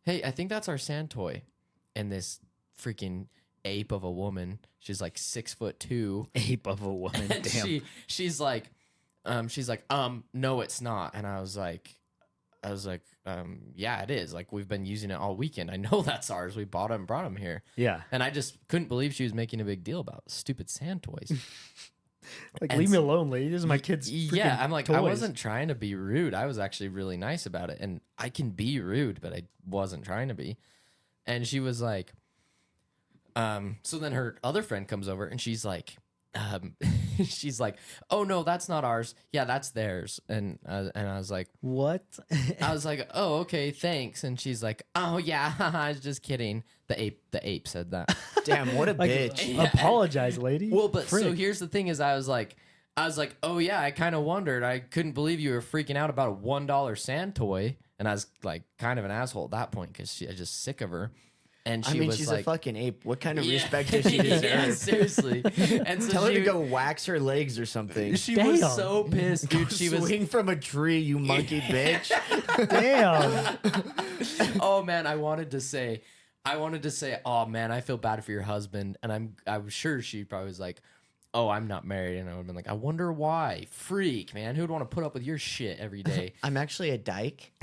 "Hey, I think that's our sand toy," and this freaking ape of a woman. She's like 6'2". Ape of a woman. Damn. She's like, no, it's not. And I was like, yeah, it is. Like, we've been using it all weekend. I know that's ours. We bought them, brought them here. Yeah. And I just couldn't believe she was making a big deal about stupid sand toys. Like, leave me alone, lady. This is my kid's. Yeah, I'm like, toys. I wasn't trying to be rude. I was actually really nice about it. And I can be rude, but I wasn't trying to be. And she was like, so then her other friend comes over and she's like, oh no, that's not ours. Yeah, that's theirs. And I was like, what? I was like, oh, okay, thanks. And she's like, oh yeah, I was just kidding. The ape said that. Damn, what a bitch. Yeah. Apologize, lady. Well, but Frick. so here's the thing: is I was like, oh yeah, I kind of wondered. I couldn't believe you were freaking out about a $1 sand toy, and I was like, kind of an asshole at that point because I was just sick of her. And she was she's like, a fucking ape. What kind of respect does she deserve? Yeah, seriously. And so Tell her to go wax her legs or something. She was so pissed, dude. She was swing from a tree, you monkey bitch. Damn. Oh man, I wanted to say, oh man, I feel bad for your husband, and I was sure she probably was like, oh, I'm not married, and I would have been like, I wonder why. Freak, man, who'd want to put up with your shit every day? I'm actually a dyke.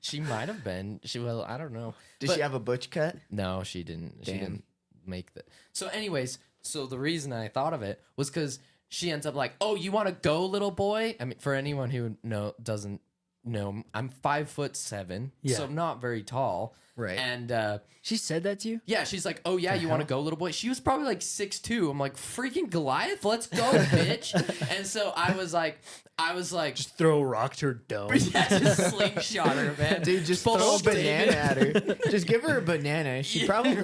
She might have been. I don't know. Did she have a butch cut? No, she didn't. She Damn. didn't make the. So, anyways, the reason I thought of it was because she ends up like, "Oh, you want to go, little boy?" I mean, for anyone who doesn't know, I'm 5'7", so I'm not very tall. Right. And She said that to you? yeah, she's like, "Oh yeah, you want to go, little boy?" She was probably like 6'2". I'm like, "Freaking Goliath, let's go, bitch!" And so I was like, Just throw a rock to her dome. yeah, just slingshot her, man. Dude, just Full throw a David. banana at her. Just give her a banana. She probably.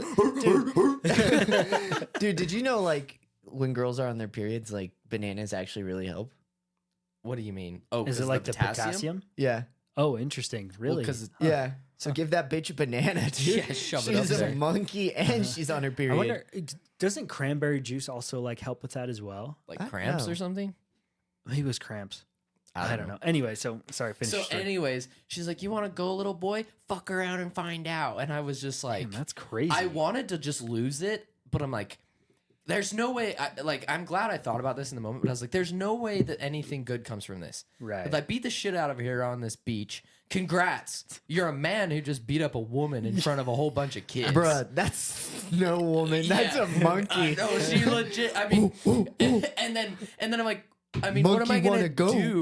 Dude, did you know, like, when girls are on their periods, like, bananas actually really help? What do you mean? Oh, Is it like the potassium? Yeah. Oh, interesting. Really? Because Yeah. So give that bitch a banana, dude. Yeah, shove it up She's a there. monkey and she's on her period. I wonder, doesn't cranberry juice also like help with that as well? like I cramps know. or something. Maybe it was cramps. I don't know. Anyway, so sorry, finish. So, your story. anyways, she's like, "You want to go, little boy? Fuck around and find out." And I was just like, Damn, that's crazy. I wanted to just lose it, but I'm like, there's no way. I'm glad I thought about this in the moment, but I was like, there's no way that anything good comes from this. Right. If I beat the shit out of her on this beach, congrats. You're a man who just beat up a woman in front of a whole bunch of kids. Bruh, that's no woman. That's Yeah. a monkey. No, she legit. I mean, and then I'm like, I mean, what am I Monkey gonna wanna go. do?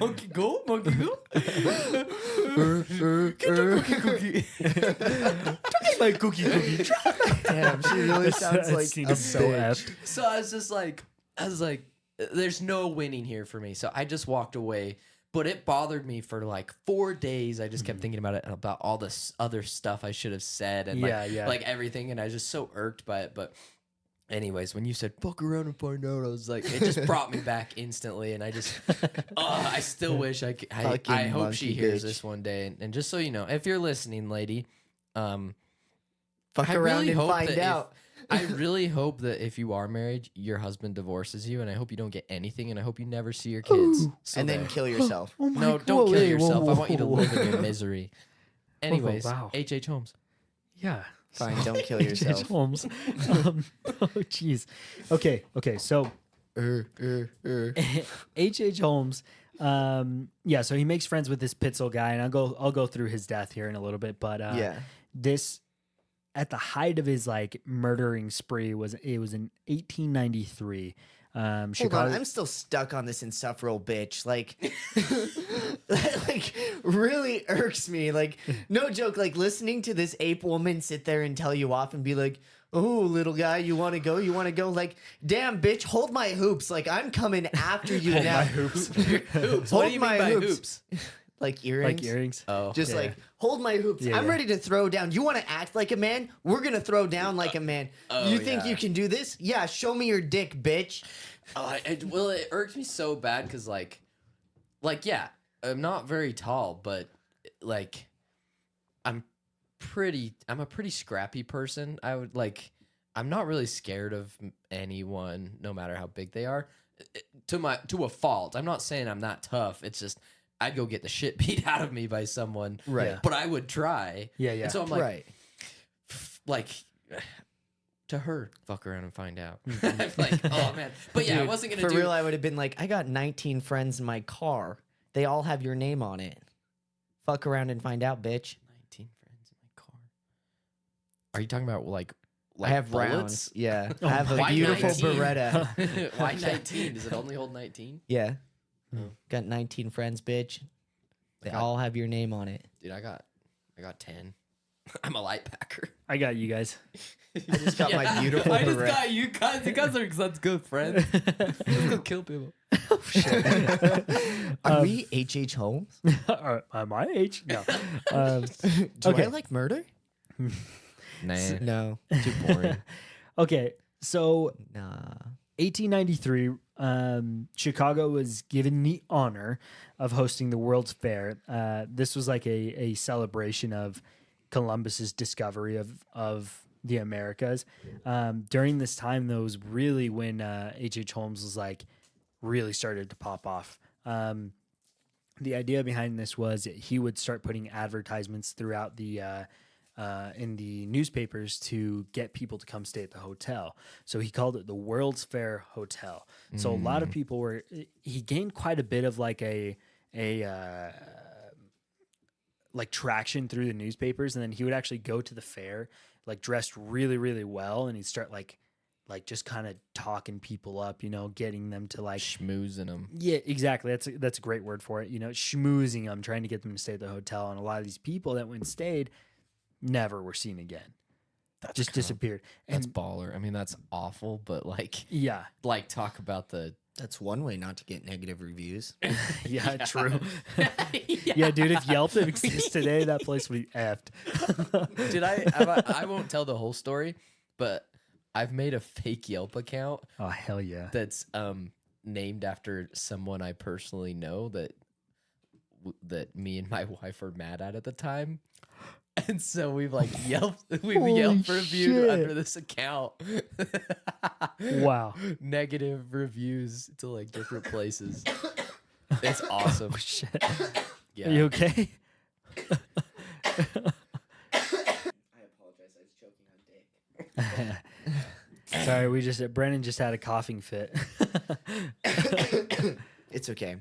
Monkey go, monkey go. Get the cookie. Take my cookie. Damn, she really sounds That like scene a is so bitch. effed. So I was like, there's no winning here for me. So I just walked away. But it bothered me for like 4 days. I just kept thinking about it and about all this other stuff I should have said and like everything. And I was just so irked by it. But anyways, when you said fuck around and find out, I was like, it just brought me back instantly. And I just, I still wish I could. I Fucking hope she monkey hears bitch. this one day. And just so you know, if you're listening, lady, Fuck I around really and hope find that out. I really hope that if you are married, your husband divorces you, and I hope you don't get anything, and I hope you never see your kids. So And then there. kill yourself. Oh my No, God. don't kill Wait, yourself. whoa, I want you to whoa, live whoa. in your misery. Anyways, wow. H.H. Holmes. Yeah. Fine, don't kill yourself. H.H. Holmes. Oh, jeez. Okay. So H.H. Holmes. Yeah. So he makes friends with this Pitzel guy, and I'll go through his death here in a little bit. But Yeah. this at the height of his like murdering spree was in 1893. Hold Chicago. on, I'm still stuck on this insufferable bitch. Like, like really irks me. Like, no joke. Like listening to this ape woman sit there and tell you off and be like, "Oh, little guy, you want to go? You want to go?" Like, damn, bitch, hold my hoops. Like, I'm coming after you now. hoops. Hoops. Hold What do you my mean by hoops. hoops? Like earrings? Like earrings. Oh, Just Yeah. like, hold my hoops. Yeah, I'm yeah. ready to throw down. You want to act like a man? We're going to throw down like a man. You think yeah. you can do this? Yeah, show me your dick, bitch. Well, it irks me so bad because yeah, I'm not very tall, but like, I'm a pretty scrappy person. I'm not really scared of anyone, no matter how big they are. To a fault. I'm not saying I'm not tough. It's just I'd go get the shit beat out of me by someone. Right. Yeah. But I would try. Yeah, yeah. And so I'm like, Right. like to her, fuck around and find out. I'm like, oh man. But yeah, I Dude, wasn't gonna for do real, I would have been like, I got 19 friends in my car. They all have your name on it. Fuck around and find out, bitch. 19 friends in my car. Are you talking about like I have bullets? rounds. Yeah. Oh I have a Why beautiful 19? Beretta. Why 19? Does it only hold 19? Yeah. Oh. Got 19 friends, bitch. They got- all have your name on it. Dude, I got 10. I'm a light packer. I got you guys. I just got my beautiful I just Beretta. got you guys. You guys are such good friends. Let's go kill people. Are we H.H. Holmes? My age? No. Do Okay. I like murder? Nah, No. too boring. Okay, so Nah. 1893, Chicago was given the honor of hosting the World's Fair. This was like a celebration of Columbus's discovery of the Americas. During this time, though, was really when H.H. Holmes was like really started to pop off. The idea behind this was that he would start putting advertisements throughout the in the newspapers to get people to come stay at the hotel. So he called it the World's Fair Hotel. So a lot of people were. He gained quite a bit of like a like traction through the newspapers, and then he would actually go to the fair like dressed really really well, and he'd start like just kind of talking people up, you know, getting them to like Schmoozing them. yeah, exactly. That's a great word for it. You know, schmoozing them, trying to get them to stay at the hotel. And a lot of these people that went and stayed never were seen again. That's Just disappeared. That's And baller. I mean, that's awful, but yeah, talk about the. That's one way not to get negative reviews. yeah, true. yeah. Yeah, dude, if Yelp exists today, that place would be effed. Did I won't tell the whole story, but I've made a fake Yelp account Oh, hell yeah. that's named after someone I personally know that me and my wife were mad at the time. And so we've like Yelp reviewed shit. under this account. Wow. Negative reviews to like different places. It's awesome. Oh, shit. Yeah. Are you okay? I apologize. I was choking on dick. Sorry, Brandon just had a coughing fit. It's okay.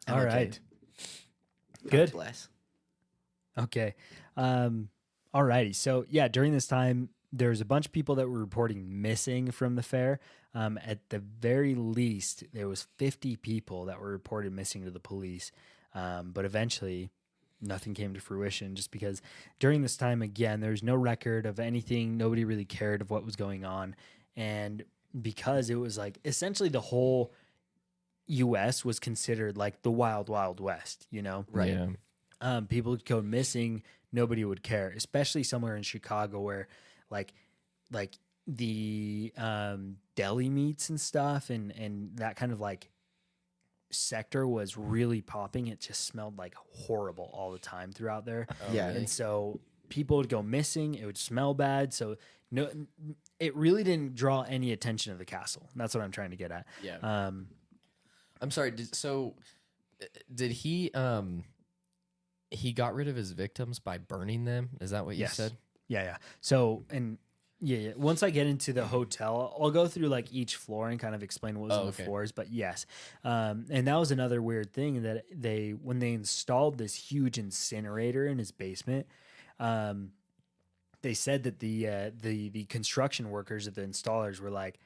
All I'm right. God Good. bless. Okay. All righty. So yeah, during this time, there's a bunch of people that were reporting missing from the fair. At the very least, there was 50 people that were reported missing to the police. But eventually, nothing came to fruition just because during this time, again, there's no record of anything. Nobody really cared of what was going on. And because it was like essentially the whole U.S. was considered like the wild, wild west, you know? Right. Yeah. People would go missing, nobody would care, especially somewhere in Chicago where like the deli meats and stuff and that kind of like sector was really popping. It just smelled like horrible all the time throughout there. Yeah. And so people would go missing, it would smell bad. So no, it really didn't draw any attention to the castle. That's what I'm trying to get at. Yeah. I'm sorry. Did he he got rid of his victims by burning them? Is that what you Yes. said? Yeah. So, and yeah. Once I get into the hotel, I'll go through like each floor and kind of explain what was on the okay. floors. But yes, and that was another weird thing that when they installed this huge incinerator in his basement, they said that the construction workers at the installers were like,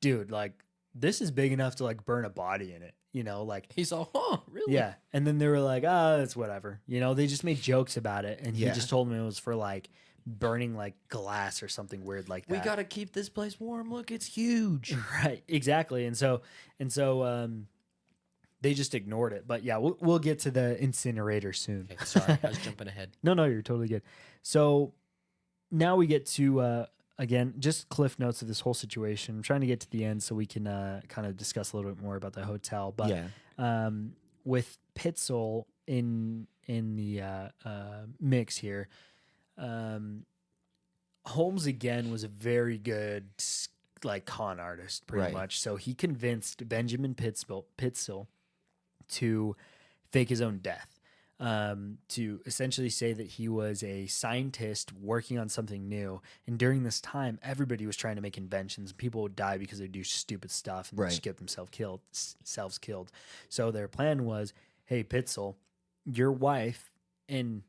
dude, like this is big enough to like burn a body in it. You know, like He's all, oh, really? yeah. And then they were like, it's whatever. You know, they just made jokes about it. And Yeah. he just told me it was for like burning like glass or something weird like that. We got to keep this place warm. Look, it's huge. right. Exactly. And so they just ignored it. But yeah, we'll get to the incinerator soon. Okay, sorry, I was jumping ahead. No, you're totally good. So now we get to again, just cliff notes of this whole situation. I'm trying to get to the end so we can kind of discuss a little bit more about the hotel. But with Pitzel in the mix here, Holmes again was a very good like con artist, pretty much. So he convinced Benjamin Pitzel to fake his own death, to essentially say that he was a scientist working on something new. And during this time, everybody was trying to make inventions. People would die because they do stupid stuff and just get themselves killed. So their plan was, hey, Pitzel, your wife, and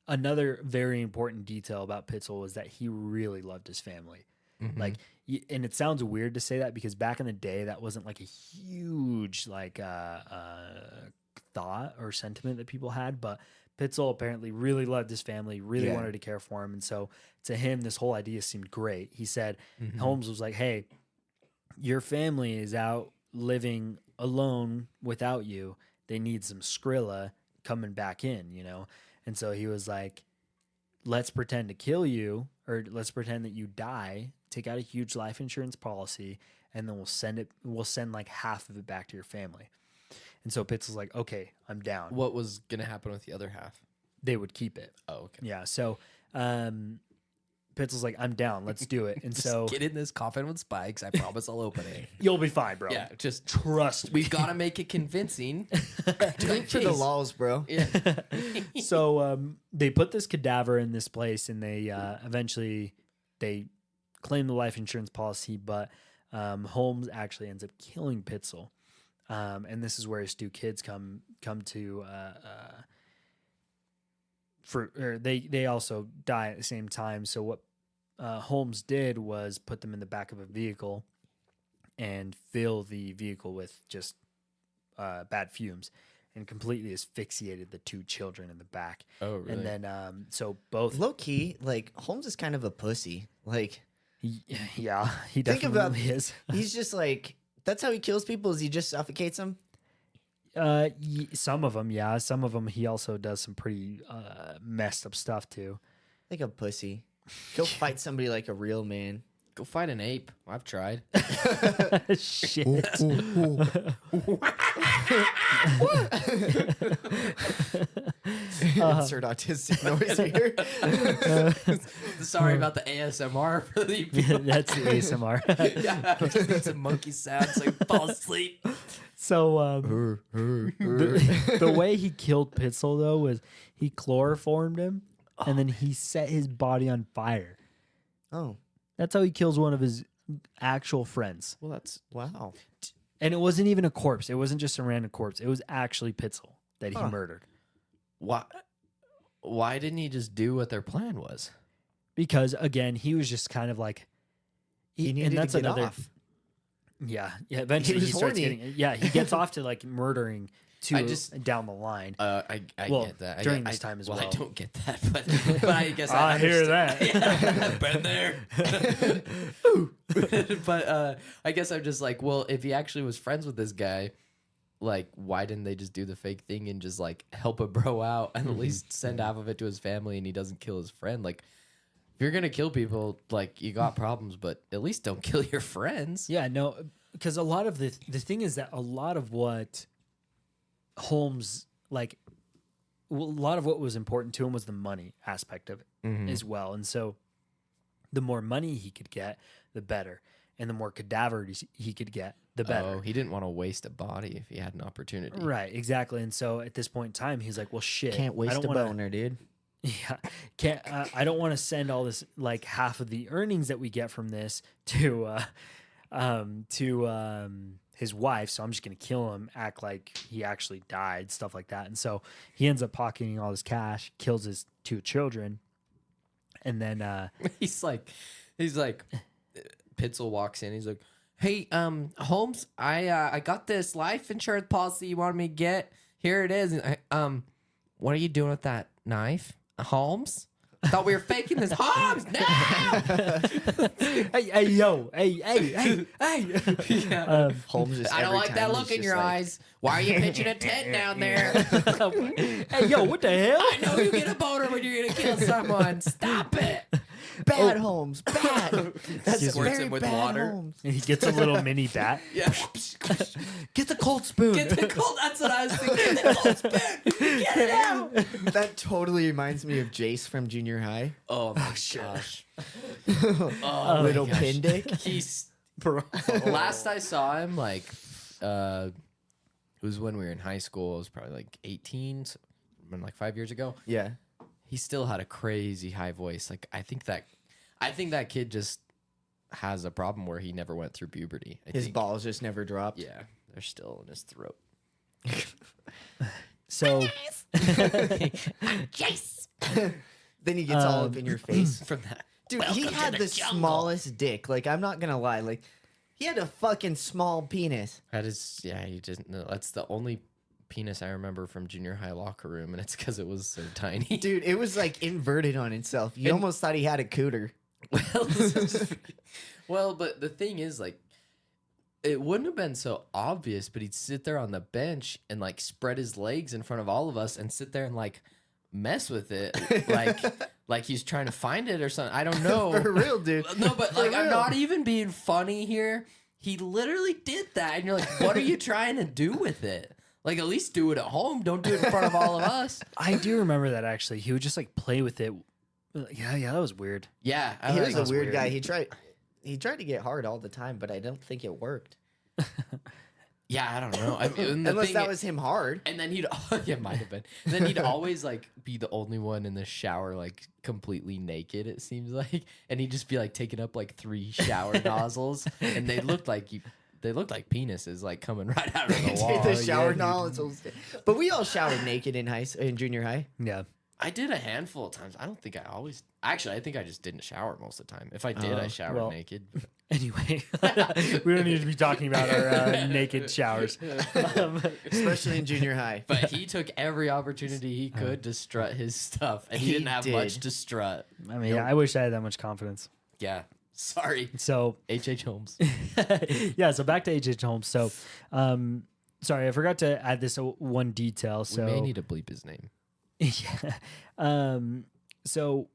another very important detail about Pitzel was that he really loved his family. Mm-hmm. Like, and it sounds weird to say that because back in the day, that wasn't like a huge like thought or sentiment that people had. But Pitzel apparently really loved his family, really wanted to care for him, and so to him, this whole idea seemed great. He said, Holmes was like, "Hey, your family is out living alone without you. They need some Skrilla coming back in, you know." And so he was like, let's pretend to kill you, or let's pretend that you die, take out a huge life insurance policy, and then we'll send like half of it back to your family. And so Pitzel's like, okay, I'm down. What was going to happen with the other half? They would keep it. Oh, okay. Yeah. So Pitzel's like, I'm down. Let's do it. And so get in this coffin with spikes. I promise I'll open it. You'll be fine, bro. Yeah, just trust me. We've got to make it convincing. Do it for the laws, bro. Yeah. So they put this cadaver in this place, and they eventually they claim the life insurance policy, but Holmes actually ends up killing Pitzel. And this is where his two kids come to they also die at the same time. So what Holmes did was put them in the back of a vehicle and fill the vehicle with just bad fumes, and completely asphyxiated the two children in the back. Oh, really? And then so both low key, like Holmes is kind of a pussy. Like, yeah, he definitely is. He's just like, that's how he kills people. Is he just suffocates them? Some of them, yeah. Some of them, he also does some pretty messed up stuff too. Like a pussy. Go fight somebody like a real man. Go fight an ape. I've tried. Shit. Insert autistic noise here. Sorry about the ASMR for the people. That's the ASMR. Yeah, I just need some monkey sounds so I can fall asleep. So the way he killed Pitzel though was he chloroformed him and then he set his body on fire. Oh, that's how he kills one of his actual friends. Well, that's wow. And it wasn't even a corpse. It wasn't just a random corpse. It was actually Pitzel that he murdered. Why didn't he just do what their plan was? Because again, he was just kind of like he needed and that's to get another off. Yeah. Eventually he starts getting. Yeah, he gets off to like murdering down the line. I get that during this time as well. I don't get that, but I guess I hear that. Yeah, been there. But I guess I'm just like, well, if he actually was friends with this guy, like, why didn't they just do the fake thing and just like help a bro out and at least send half of it to his family and he doesn't kill his friend? Like, if you're gonna kill people, like, you got problems, but at least don't kill your friends. Yeah, no, because a lot of the thing is that a lot of what Holmes, like, a lot of what was important to him was the money aspect of it as well. And so the more money he could get, the better. And the more cadavers he could get, the better. Oh, he didn't want to waste a body if he had an opportunity. Right, exactly. And so at this point in time, he's like, well, shit. Can't waste a boner, dude. Yeah, I don't want to send all this, like, half of the earnings that we get from this to his wife, so I'm just gonna kill him, act like he actually died, stuff like that. And so he ends up pocketing all his cash, kills his two children, and then he's like Pitzel walks in, he's like, hey, Holmes, I got this life insurance policy you wanted me to get. Here it is. And what are you doing with that knife, Holmes? I thought we were faking this. Holmes, no! Hey, yo, hey. Yeah. Holmes is I don't every like time that he's look in just your like, eyes. Why are you pitching a tent down there? Hey, yo, what the hell? I know you get a boner when you're gonna kill someone. Stop it. Bad Holmes, bad. That's Squirts very him with bad water. Holmes. He gets a little mini bat. Yeah. Get the cold spoon. Get the cold. That's what I was thinking. Get the cold spoon. Get it out. That totally reminds me of Jace from junior high. Oh my gosh. Little my gosh. pin dick. He's Bro. last I saw him, like, it was when we were in high school. It was probably like 18, so, like 5 years ago. Yeah. He still had a crazy high voice. Like, I think that kid just has a problem where he never went through puberty. I His think. balls just never dropped. Yeah, they're still in his throat. So, Jace. Then he gets all up in your face. From that. Dude, he Welcome to had the the jungle. smallest dick. Like, I'm not gonna lie. Like, he had a fucking small penis. That is, yeah, he just, no, that's the only penis I remember from junior high locker room, and it's because it was so tiny. Dude, it was like inverted on itself. You almost thought he had a cooter. Well, but the thing is, like, it wouldn't have been so obvious, but he'd sit there on the bench and like spread his legs in front of all of us and sit there and like mess with it, like he's trying to find it or something. I don't know. For real, dude. No, but For like, I'm real. not even being funny here. He literally did that, and you're like, what are you trying to do with it? Like, at least do it at home. Don't do it in front of all of us. I do remember that actually. He would just like play with it. Yeah, that was weird. Yeah, He was like, a was weird weird. guy. He tried to get hard all the time, but I don't think it worked. yeah, I don't know. I mean, the Unless thing that was him hard. And then he'd, yeah, it might have been. And then he'd always like be the only one in the shower, like completely naked. It seems like, and he'd just be like taking up like 3 shower nozzles, and they looked like penises, like coming right out of the wall. the shower dude. nozzles. But we all showered naked in junior high. Yeah. I did a handful of times. I don't think I always. Actually, I think I just didn't shower most of the time. If I did, I showered well. naked. Anyway, we don't need to be talking about our naked showers. Especially in junior high. But he took every opportunity he could to strut his stuff, and he He didn't have did. much to strut. I mean, I wish I had that much confidence. Yeah, sorry, So, H.H. Holmes. yeah, so back to H.H. Holmes. So, sorry, I forgot to add this one detail. So, We may need to bleep his name. yeah. So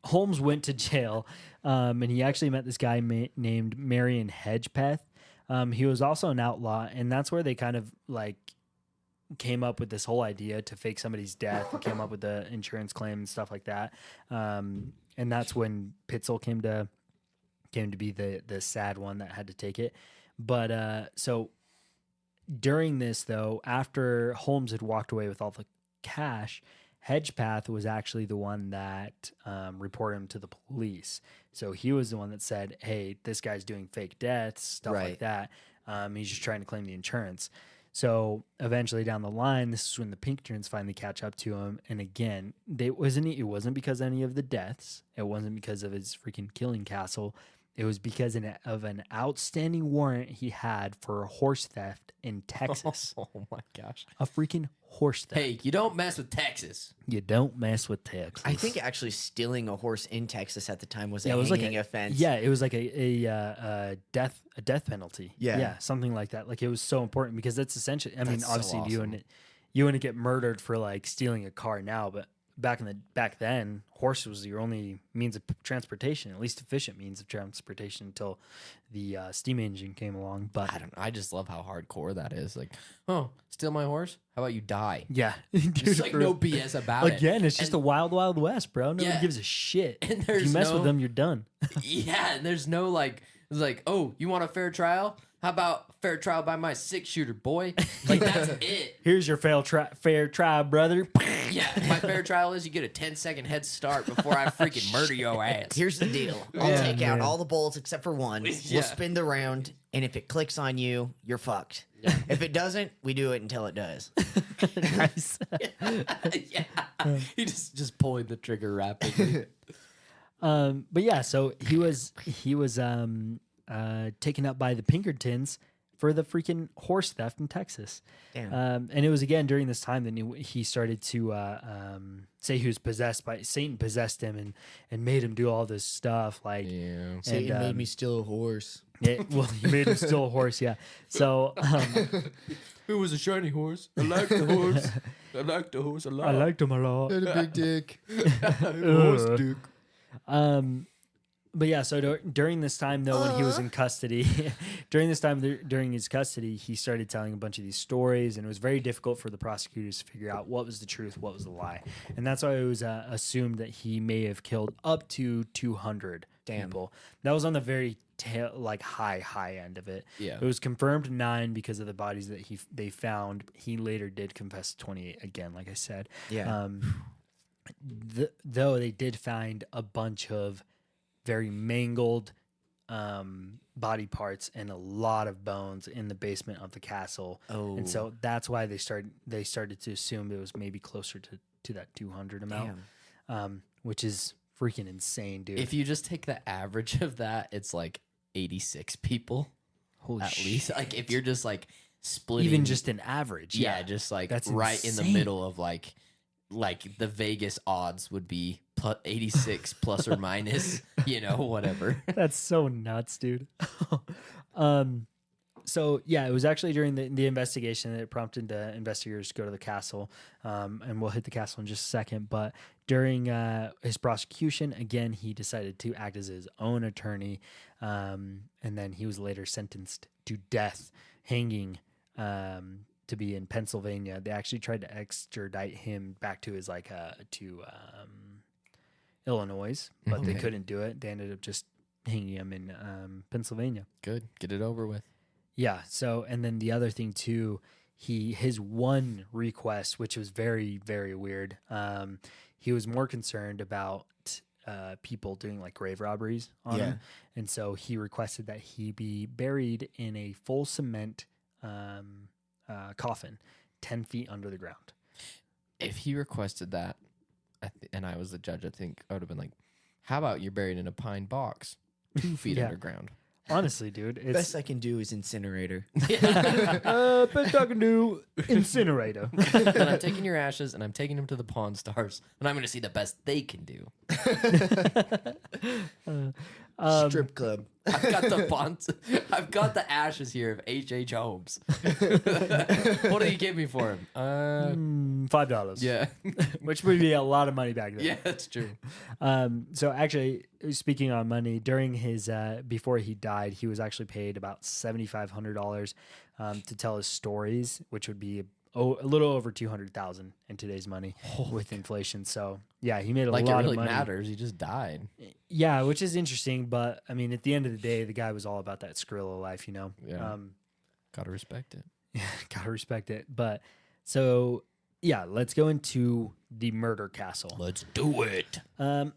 Holmes went to jail, and he actually met this guy named Marion Hedgepeth. He was also an outlaw, and that's where they kind of like came up with this whole idea to fake somebody's death. Came up with the insurance claim and stuff like that. And that's when Pitzel came to be the sad one that had to take it. But so during this, though, after Holmes had walked away with all the cash, Hedgepath was actually the one that reported him to the police. So he was the one that said, hey, this guy's doing fake deaths, stuff like that. He's just trying to claim the insurance. So eventually down the line, this is when the Pinkertons finally catch up to him. And again, it wasn't because of any of the deaths. It wasn't because of his freaking killing castle. It was because of an outstanding warrant he had for horse theft in Texas. Oh my gosh. A freaking horse theft. Hey, you don't mess with Texas. You don't mess with Texas. I think actually stealing a horse in Texas at the time was Yeah, a it was like hanging offense. Yeah, it was like a death penalty. Yeah. Something like that. Like it was so important because that's essentially. I mean, That's so obviously awesome. you wouldn't get murdered for like stealing a car now, but back then, horse was your only means of transportation, at least efficient means of transportation until the steam engine came along. But I just love how hardcore that is. Like, oh, steal my horse? How about you die? yeah, Just like for- no BS about it. Again, it's just And- the wild, wild west, bro. Nobody Yeah. gives a shit. And If there's you mess with no- them, you're done. Yeah, and there's no like, it's like, oh, you want a fair trial? How about fair trial by my 6-shooter, boy? Like that's it. Here's your fair try, brother. Yeah, my fair trial is you get a 10-second head start before I freaking murder your ass. Here's the deal. I'll Yeah, take out man. all the bullets except for one. Yeah. We'll spin the round, and if it clicks on you, you're fucked. If it doesn't, we do it until it does. Nice. Yeah, he just pulling the trigger rapidly. But yeah, so he was taken up by the Pinkertons for the freaking horse theft in Texas. Damn. And it was again during this time that he started to say he was possessed by Satan, possessed him and made him do all this stuff. Like, Yeah. Satan made me steal a horse. Well, he made him steal a horse. Yeah. So it was a shiny horse. I like the horse. I like the horse a lot. I liked him a lot. Had a big dick. Horse dick. But yeah, so during this time, though, when he was in custody, during his custody, he started telling a bunch of these stories, and it was very difficult for the prosecutors to figure out what was the truth, what was the lie. And that's why it was assumed that he may have killed up to 200 people. That was on the very high end of it. Yeah. It was confirmed 9 because of the bodies that they found. He later did confess 28 again, like I said. Yeah. Though they did find a bunch of very mangled body parts and a lot of bones in the basement of the castle. Oh. And so that's why they started to assume it was maybe closer to that 200 amount. Which is freaking insane, dude. If you just take the average of that, it's like 86 people. Holy at shit. least. Like if you're just like splitting, even just an average. yeah, just like That's right in the insane. middle of like the Vegas odds would be 86 plus or minus, whatever. That's so nuts, dude. So yeah, it was actually during the investigation that it prompted the investigators to go to the castle, and we'll hit the castle in just a second. But during his prosecution, again, he decided to act as his own attorney, and then he was later sentenced to death, hanging, to be in Pennsylvania. They actually tried to extradite him back to his Illinois, but they couldn't do it. They ended up just hanging him in Pennsylvania. Good. Get it over with. Yeah. So, and then the other thing too, his one request, which was very, very weird. He was more concerned about people doing like grave robberies on him, and so he requested that he be buried in a full cement coffin, 10 feet under the ground. If he requested that, and I was the judge, I think I would have been like, "How about you're buried in a pine box, 2 feet Yeah. underground?" Honestly, dude, it's Best I can do is incinerator. best I can do incinerator. And I'm taking your ashes and I'm taking them to the Pawn Stars, and I'm going to see the best they can do. Strip club. I've got the bonds. I've got the ashes here of H.H. Holmes. What did you give me for him? $5. Yeah. Which would be a lot of money back then. Yeah, that's true. So actually, speaking on money, during his before he died, he was actually paid about $7,500 to tell his stories, which would be a little over 200,000 in today's money with inflation. So yeah, he made a Like lot it really of money. matters. He just died. Yeah, which is interesting, but I mean, at the end of the day, the guy was all about that Skrilla life, you know. Yeah. Gotta respect it. Yeah, gotta respect it. But so yeah, let's go into the murder castle. Let's do it. So,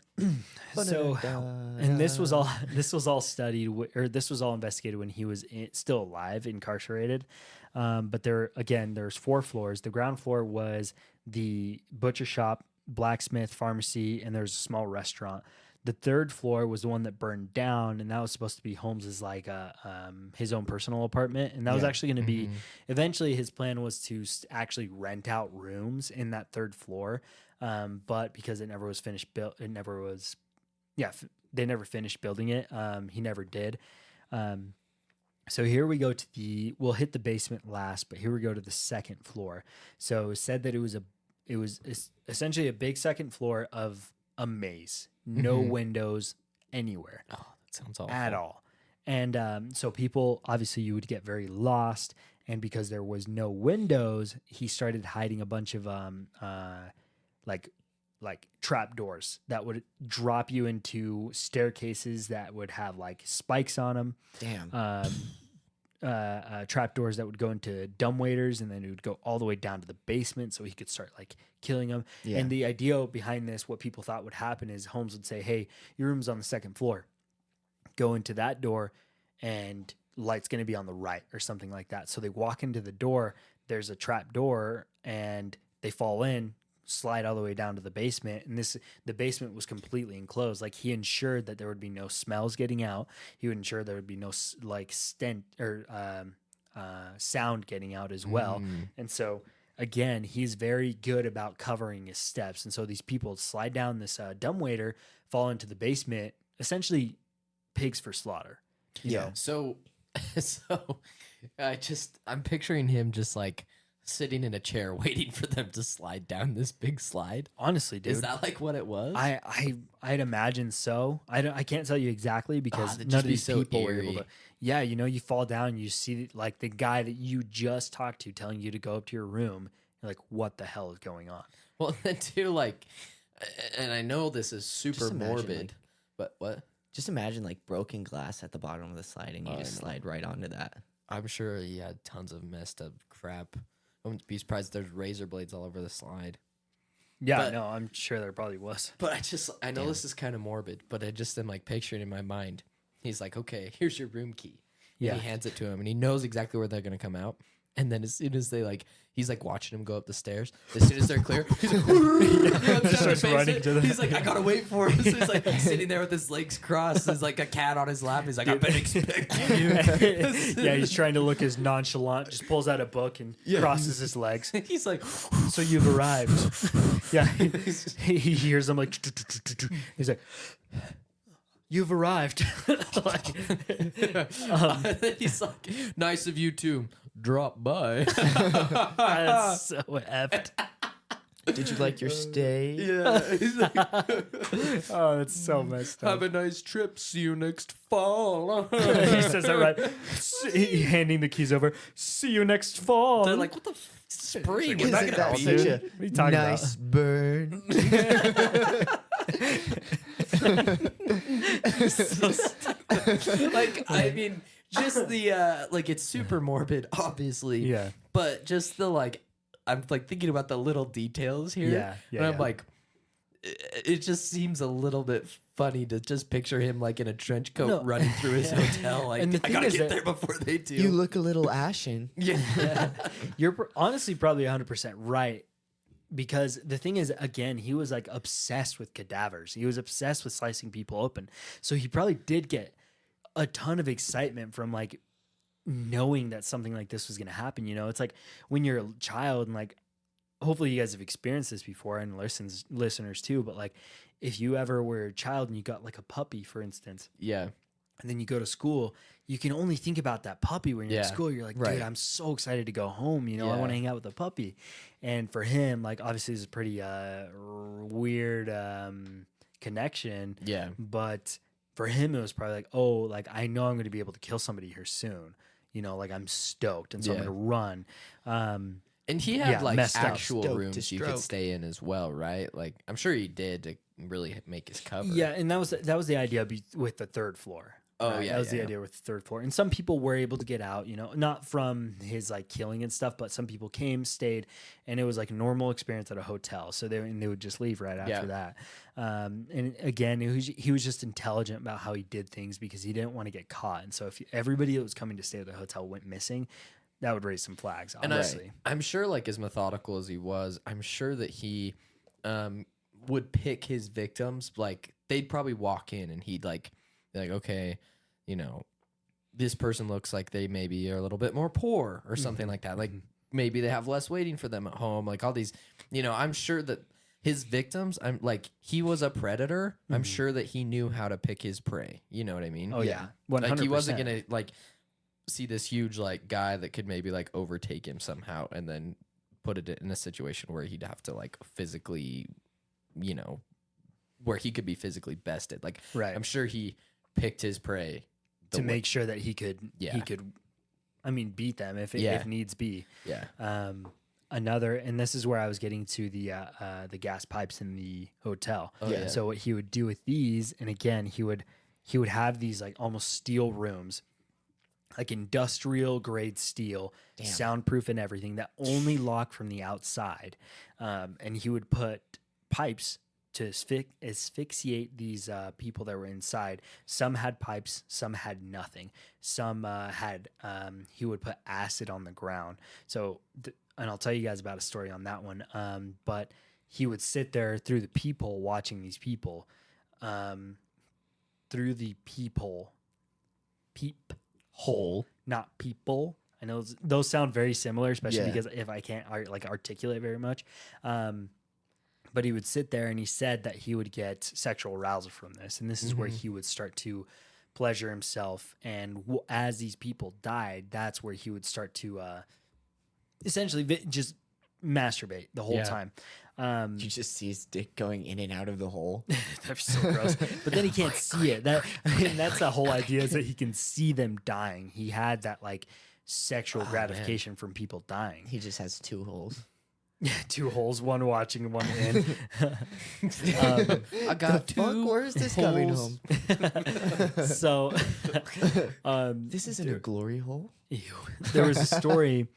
and this was all studied, or this was all investigated when he was still alive, incarcerated. But there's 4 floors. The ground floor was the butcher shop, blacksmith, pharmacy, and there's a small restaurant. The 3rd floor was the one that burned down, and that was supposed to be Holmes's his own personal apartment. And that was actually going to be eventually his plan was to actually rent out rooms in that 3rd floor. But because it never was finished built, they never finished building it. He never did. So here we go we'll hit the basement last, but here we go to the 2nd floor. So it said that it was essentially a big 2nd floor of a maze, no windows anywhere. Oh, that sounds awful. At all. And so people, obviously you would get very lost. And because there was no windows, he started hiding a bunch of like trap doors that would drop you into staircases that would have like spikes on them. Damn. Trap doors that would go into dumbwaiters, and then it would go all the way down to the basement, so he could start like killing them. Yeah. And the idea behind this, what people thought would happen, is Holmes would say, "Hey, your room's on the 2nd floor. Go into that door, and light's going to be on the right," or something like that. So they walk into the door. There's a trap door, and they fall in, slide all the way down to the basement, and the basement was completely enclosed. Like, he ensured that there would be no smells getting out. He would ensure there would be no like stench or sound getting out as well. And so again, he's very good about covering his steps. And so these people slide down this dumbwaiter, fall into the basement, essentially pigs for slaughter. You know? So I'm picturing him just like sitting in a chair waiting for them to slide down this big slide. Honestly, dude. Is that like what it was? I'd imagine so. I can't tell you exactly because that'd none just of be these so people were able eerie. to. Yeah, you know, you fall down, you see like the guy that you just talked to telling you to go up to your room. You're like, what the hell is going on? Well, then too, like, and I know this is super Just imagine, morbid, like- but what? Just imagine like broken glass at the bottom of the slide, and you just slide right onto that. I'm sure he had tons of messed up crap. I wouldn't be surprised if there's razor blades all over the slide. Yeah, But- no, I'm sure there probably was. But I know this is kind of morbid, but I just am like picturing in my mind. He's like, okay, here's your room key. And Yeah. he hands it to him, and he knows exactly where they're gonna come out. And then as soon as they like, he's like watching him go up the stairs. As soon as they're clear, he's like, starts running to them. He's like, I gotta wait for him. So he's like sitting there with his legs crossed. There's like a cat on his lap. He's like, I've been expecting you. Yeah, he's trying to look as nonchalant. Just pulls out a book and crosses his legs. He's like, So you've arrived. Yeah, he hears them like. He's like, you've arrived. Like, he's like, nice of you to drop by. that's so effed. Did you like your stay? Yeah. He's like, Oh, that's so messed up. have a nice trip. See you next fall. He says that right. Handing the keys over. See you next fall. They're like, what the spring? We're Isn't not gonna that be such here. a What are you talking nice bird? Like, I mean, just the like, it's super morbid, obviously. Yeah. But just the like, I'm like thinking about the little details here. Yeah, And I'm yeah. like, it just seems a little bit funny to just picture him like in a trench coat No. running through his hotel. Like, And the I thing gotta is get that- there before they do. You look a little ashen. yeah. You're honestly probably 100% right. Because the thing is, again, he was like obsessed with cadavers. He was obsessed with slicing people open. So he probably did get a ton of excitement from like knowing that something like this was going to happen. You know, it's like when you're a child and like, hopefully you guys have experienced this before and listeners too. But like if you ever were a child and you got like a puppy, for instance, Yeah. and then you go to school, you can only think about that puppy when you're in Yeah. school. You're like, Right. dude, I'm so excited to go home. You know, I Yeah. want to hang out with the puppy. And for him, like, obviously, it's a pretty weird connection. Yeah. But for him, it was probably like, oh, like, I know I'm going to be able to kill somebody here soon. You know, like, I'm stoked. And so I'm Yeah. going to run. And he had Yeah, like messed up. actual Stoked to rooms you could stroke. stay in as well, right? Like, I'm sure he did to really make his cover. Yeah, and that was the idea with the third floor. Oh, right? yeah, that was yeah, the yeah. idea with the third floor. And some people were able to get out, you know, not from his like killing and stuff, but some people came, stayed, and it was like a normal experience at a hotel. So they would just leave right after that. And again, he was just intelligent about how he did things because he didn't want to get caught. And so if everybody that was coming to stay at the hotel went missing, that would raise some flags. And Obviously, I'm sure, like, as methodical as he was, I'm sure that he would pick his victims. Like, they'd probably walk in and he'd like, be like, okay, you know, this person looks like they maybe are a little bit more poor or something like that. Like, maybe they have less waiting for them at home. Like, all these, you know, I'm sure that his victims, I'm like, he was a predator. I'm sure that he knew how to pick his prey. You know what I mean? oh yeah, 100%. Like, he wasn't gonna like see this huge like guy that could maybe like overtake him somehow and then put it in a situation where he'd have to like physically, you know, where he could be physically bested. Like, Right. I'm sure he picked his prey to make sure that he could, Yeah. I mean, beat them if Yeah. if needs be. Yeah. Another, and this is where I was getting to the gas pipes in the hotel. Oh, yeah. So what he would do with these, and again, he would have these like almost steel rooms, like industrial grade steel, soundproof and everything, that only lock from the outside. And he would put pipes to asphyxiate these people that were inside. Some had pipes, some had nothing. Some had, he would put acid on the ground. So, and I'll tell you guys about a story on that one. But he would sit there through the peephole watching these people, through the peephole, not people. I know those sound very similar, especially Yeah. because if I can't like articulate very much. But he would sit there and he said that he would get sexual arousal from this. And this is where he would start to pleasure himself. And as these people died, that's where he would start to essentially just masturbate the whole time. You just see his dick going in and out of the hole. That's so gross. But then he can't see it. That's the whole idea, is that he can see them dying. He had that like sexual gratification from people dying. He just has 2 holes. Yeah, 2 holes, one watching, one in. I got 2 Fuck, where is this coming home? So, This isn't a glory hole. ew. There was a story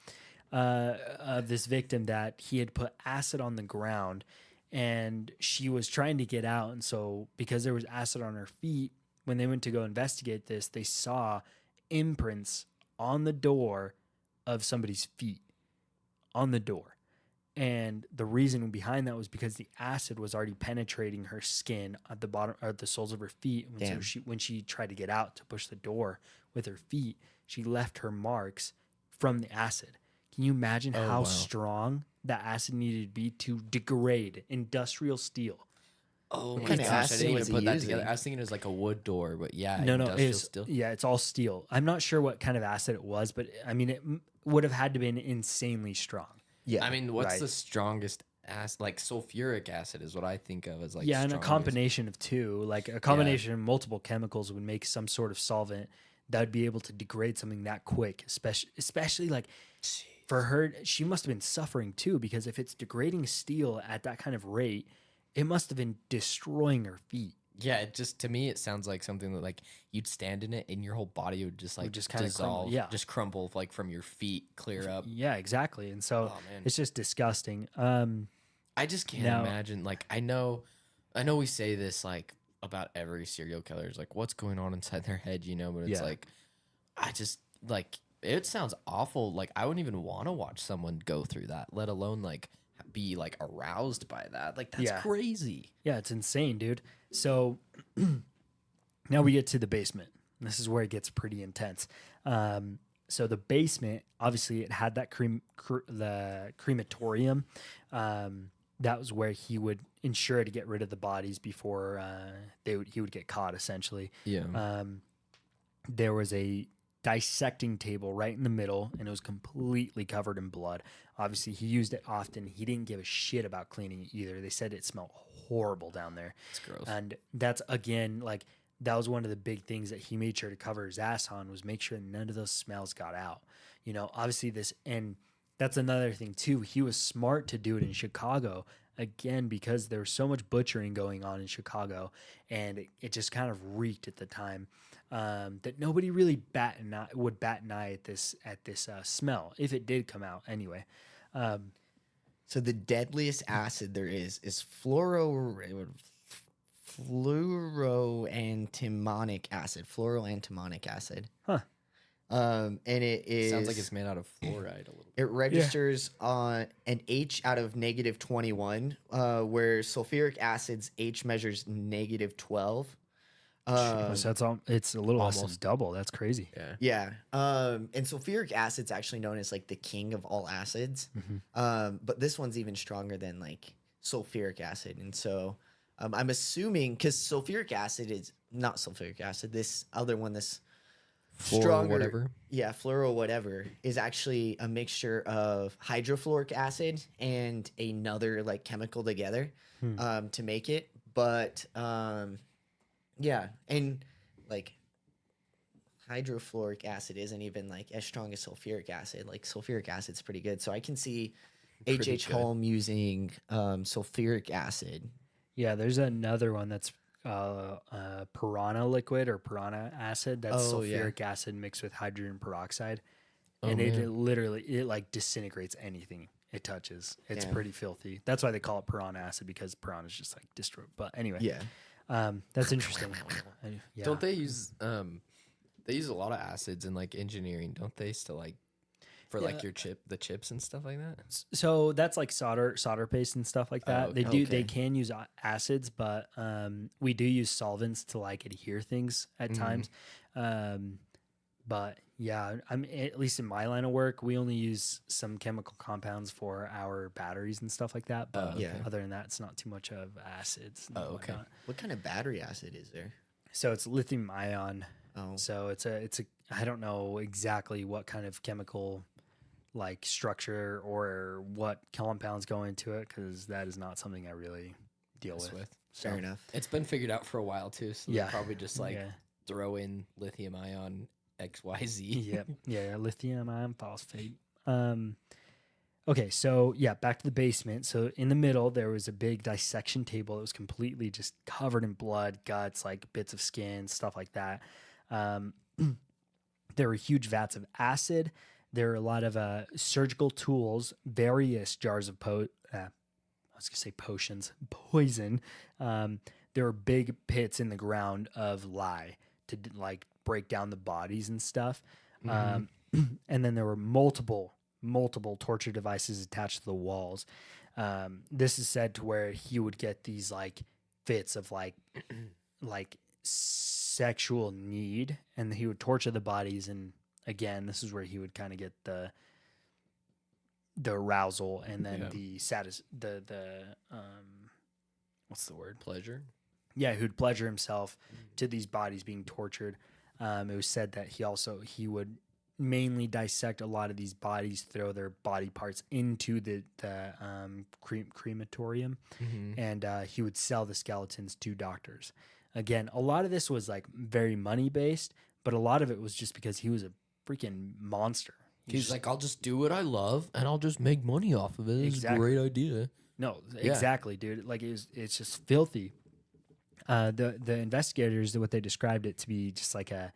of this victim that he had put acid on the ground, and she was trying to get out. And so, because there was acid on her feet, when they went to go investigate this, they saw imprints on the door of somebody's feet on the door. And the reason behind that was because the acid was already penetrating her skin at the bottom, or the soles of her feet. And so when she tried to get out to push the door with her feet, she left her marks from the acid. Can you imagine how strong that acid needed to be to degrade industrial steel? Oh my kind of gosh, I acid didn't even was he put that using? together. I was thinking it was like a wood door, but yeah, No, industrial it's steel. yeah, it's all steel. I'm not sure what kind of acid it was, but I mean, it would have had to been insanely strong. Yeah. I mean, what's Right. the strongest acid? Like sulfuric acid is what I think of as like Yeah, and a strongest. combination of 2, like a combination of multiple chemicals would make some sort of solvent that would be able to degrade something that quick, especially like for her. She must have been suffering too, because if it's degrading steel at that kind of rate, it must have been destroying her feet. Yeah, it just, to me, it sounds like something that like you'd stand in it and your whole body would just like just kinda dissolve, crumble, just crumble like from your feet, clear up. Yeah, exactly. And so Oh, man. it's just disgusting. I just can't Now- imagine. Like, I know we say this like about every serial killer. It's like, what's going on inside their head, you know? But it's Yeah. like, I just like, it sounds awful. Like, I wouldn't even want to watch someone go through that, let alone like be like aroused by that. Like, that's Yeah. crazy. Yeah, it's insane, dude. So now we get to the basement. This is where it gets pretty intense. So the basement, obviously, it had that the crematorium. That was where he would ensure to get rid of the bodies before he would get caught. Essentially, Yeah. there was a dissecting table right in the middle, and it was completely covered in blood. Obviously, he used it often. He didn't give a shit about cleaning it either. They said it smelled horrible down there. It's gross. And that's, again, like, that was one of the big things that he made sure to cover his ass on, was make sure none of those smells got out. You know, obviously and that's another thing too. He was smart to do it in Chicago, again, because there was so much butchering going on in Chicago, and it just kind of reeked at the time. That nobody really would bat an eye at this smell, if it did come out anyway. So the deadliest acid there is fluoroantimonic acid. Huh. And it is Sounds like it's made out of fluoride a little bit. it registers on an H out of -21, where sulfuric acid's H measures -12. So that's it's a little less than almost. double. That's crazy. Yeah. Yeah. And sulfuric acid's actually known as like the king of all acids. But this one's even stronger than like sulfuric acid. And so I'm assuming, because sulfuric acid is not sulfuric acid, this other one, this stronger, whatever. yeah, fluoro whatever, is actually a mixture of hydrofluoric acid and another like chemical together to make it. But yeah, and like hydrofluoric acid isn't even like as strong as sulfuric acid. Like sulfuric acid's pretty good. So I can see Pretty H.H. good. Holmes using sulfuric acid. Yeah, there's another one that's piranha liquid or piranha acid. That's Oh, yeah. sulfuric acid mixed with hydrogen peroxide, Oh, and man. it literally like disintegrates anything it touches. It's Damn. pretty filthy. That's why they call it piranha acid, because piranha's just like destroy. But anyway, Yeah. that's interesting. Yeah. Don't they use they use a lot of acids in like engineering, don't they? To like for like your the chips and stuff like that. So that's like solder paste and stuff like that. okay. They can use acids, but we do use solvents to like adhere things at times. But yeah, I'm at least in my line of work, we only use some chemical compounds for our batteries and stuff like that. But other than that, it's not too much of acids. And whatnot. What kind of battery acid is there? So it's lithium ion. Oh, so it's a I don't know exactly what kind of chemical like structure or what compounds go into it, because that is not something I really deal with. Fair enough. It's been figured out for a while too, so they probably just like throw in lithium ion XYZ. Yeah, lithium ion phosphate. Okay, so back to the basement. So in the middle there was a big dissection table that was completely just covered in blood, guts, like bits of skin, stuff like that. There were huge vats of acid. There were a lot of surgical tools, various jars of poison. There were big pits in the ground of lye to like break down the bodies and stuff. And then there were multiple torture devices attached to the walls. This is said to where he would get these like fits of like sexual need, and he would torture the bodies. And again, this is where he would kind of get the arousal and then the what's the word? Pleasure. Yeah, who'd pleasure himself to these bodies being tortured. It was said that he would mainly dissect a lot of these bodies, throw their body parts into the crematorium, and he would sell the skeletons to doctors. Again, a lot of this was like very money based, but a lot of it was just because he was a freaking monster. He's like, I'll just do what I love and I'll just make money off of it. It's a great idea. No, exactly, dude. Like it's just filthy. The investigators, what they described it to be, just like a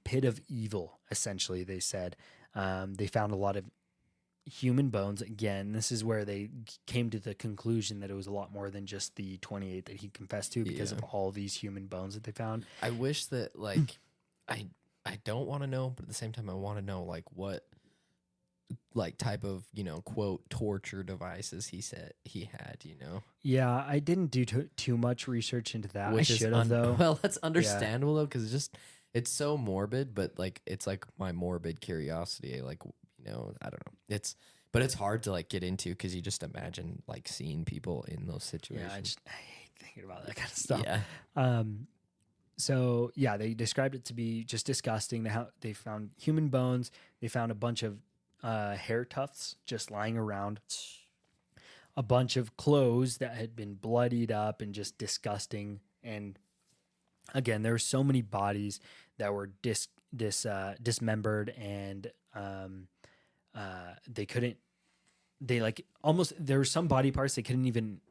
pit of evil. Essentially, they said they found a lot of human bones. Again, this is where they came to the conclusion that it was a lot more than just the 28 that he confessed to, because of all these human bones that they found. I wish that like I don't want to know, but at the same time I want to know like what like type of, quote, torture devices he said he had, Yeah, I didn't do too much research into that. Which I should have though. Well, that's understandable though, because it's so morbid, but like it's like my morbid curiosity. Like, I don't know. But it's hard to like get into, because you just imagine like seeing people in those situations. Yeah, I hate thinking about that kind of stuff. Yeah. So yeah, they described it to be just disgusting. They found human bones. They found a bunch of hair tufts just lying around, a bunch of clothes that had been bloodied up and just disgusting. And again, there were so many bodies that were dismembered, and there were some body parts they couldn't even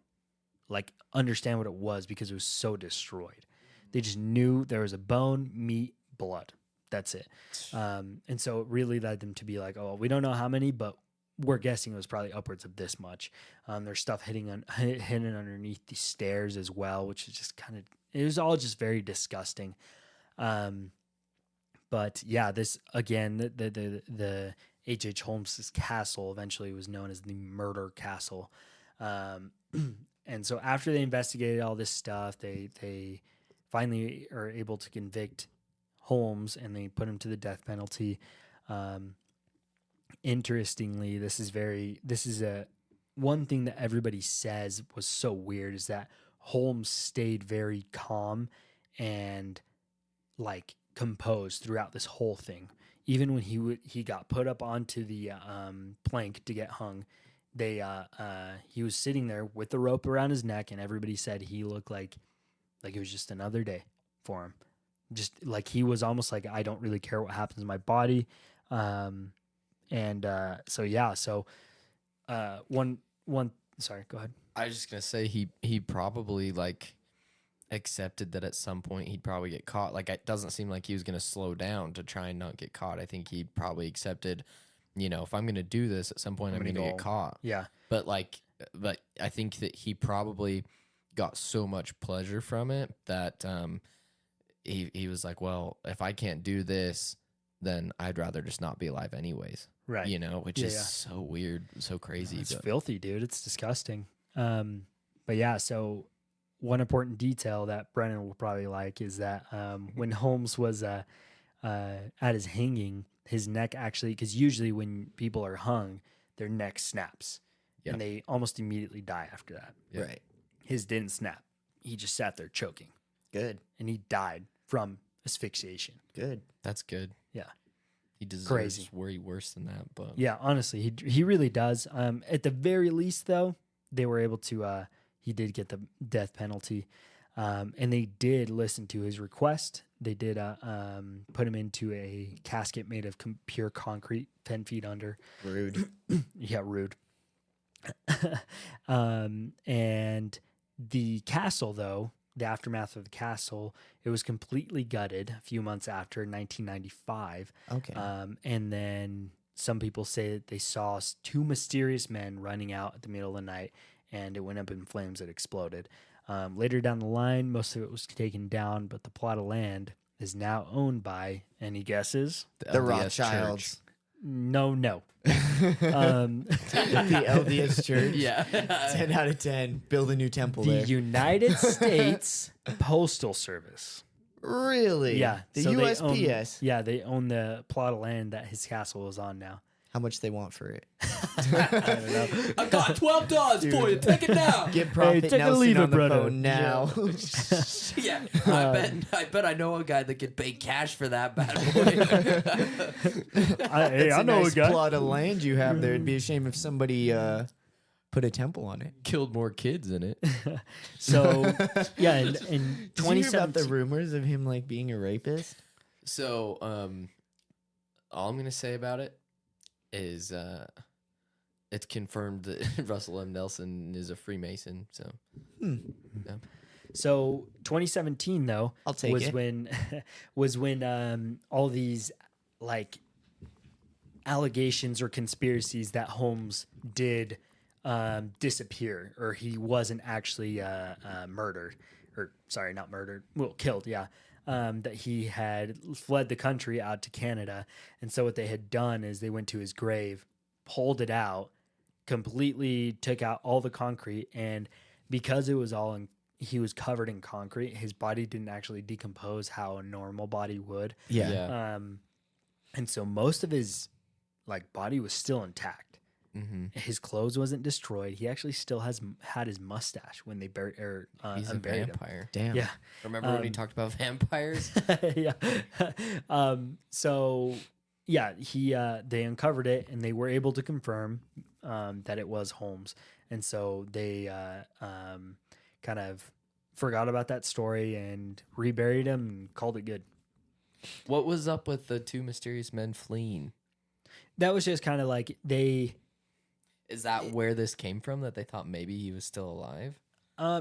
like understand what it was, because it was so destroyed. They just knew there was a bone, meat, blood. That's it. And so it really led them to be like, oh, we don't know how many, but we're guessing it was probably upwards of this much. There's stuff hidden underneath the stairs as well, which is just it was all just very disgusting. But yeah, this again, the H.H. Holmes' castle eventually was known as the Murder Castle. And so after they investigated all this stuff, they finally are able to convict Holmes, and they put him to the death penalty. Interestingly, this is one thing that everybody says was so weird, is that Holmes stayed very calm and like composed throughout this whole thing. Even when he got put up onto the plank to get hung, he was sitting there with the rope around his neck, and everybody said he looked like it was just another day for him. Just like he was almost like, I don't really care what happens to my body. Sorry, go ahead. I was just gonna say he probably like accepted that at some point he'd probably get caught. Like, it doesn't seem like he was gonna slow down to try and not get caught. I think he probably accepted, if I'm gonna do this at some point, I'm gonna get caught. Yeah. But I think that he probably got so much pleasure from it that he was like, well, if I can't do this, then I'd rather just not be alive anyways. Right. Which is so weird, so crazy. It's filthy, dude. It's disgusting. But yeah, so one important detail that Brennan will probably like is that when Holmes was at his hanging, his neck actually, because usually when people are hung, their neck snaps and they almost immediately die after that. Yeah. Right. His didn't snap. He just sat there choking. Good. And he died from asphyxiation. Good. That's good. Yeah. He deserves Crazy. way worse than that. But yeah, honestly, he really does. At the very least, though, they were able to. He did get the death penalty, and they did listen to his request. They did put him into a casket made of pure concrete, 10 feet under. Rude. Yeah, rude. And the castle, though, the aftermath of the castle, it was completely gutted a few months after, 1995. Okay. And then some people say that they saw two mysterious men running out at the middle of the night, and it went up in flames. It exploded. Later down the line, most of it was taken down, but the plot of land is now owned by, any guesses? The Rothschilds. Church. No. The LDS Church. Yeah. 10 out of 10. Build a new temple The there. United States Postal Service. Really? Yeah. The so USPS. they own the plot of land that his castle is on now. How much they want for it? I don't know. I got $12 for you. Take it now. Get Prophet take it or Nelson leave it, on the brother. phone now. Yeah, I bet I know a guy that could pay cash for that bad boy. It's I a know nice a guy. plot of land you have there. It'd be a shame if somebody put a temple on it. Killed more kids in it. So, yeah, in Did you hear about 2017. the rumors of him like being a rapist? So, all I'm gonna say about it is it's confirmed that Russell M. Nelson is a Freemason. So, yeah. So 2017 though I'll take was it. when all these like allegations or conspiracies that Holmes did disappear, or he wasn't actually murdered, or sorry, not murdered, well, killed, yeah. That he had fled the country out to Canada. And so what they had done is they went to his grave, pulled it out, completely took out all the concrete, and because it was all in, he was covered in concrete, his body didn't actually decompose how a normal body would. Yeah. And so most of his like body was still intact. Mm-hmm. His clothes wasn't destroyed. He actually still had his mustache when they buried He's a unburied him. vampire. Damn. Yeah. Remember when he talked about vampires? Yeah. So yeah, they uncovered it and they were able to confirm that it was Holmes. And so they kind of forgot about that story and reburied him and called it good. What was up with the two mysterious men fleeing? That was just kind of like Is that where this came from? That they thought maybe he was still alive?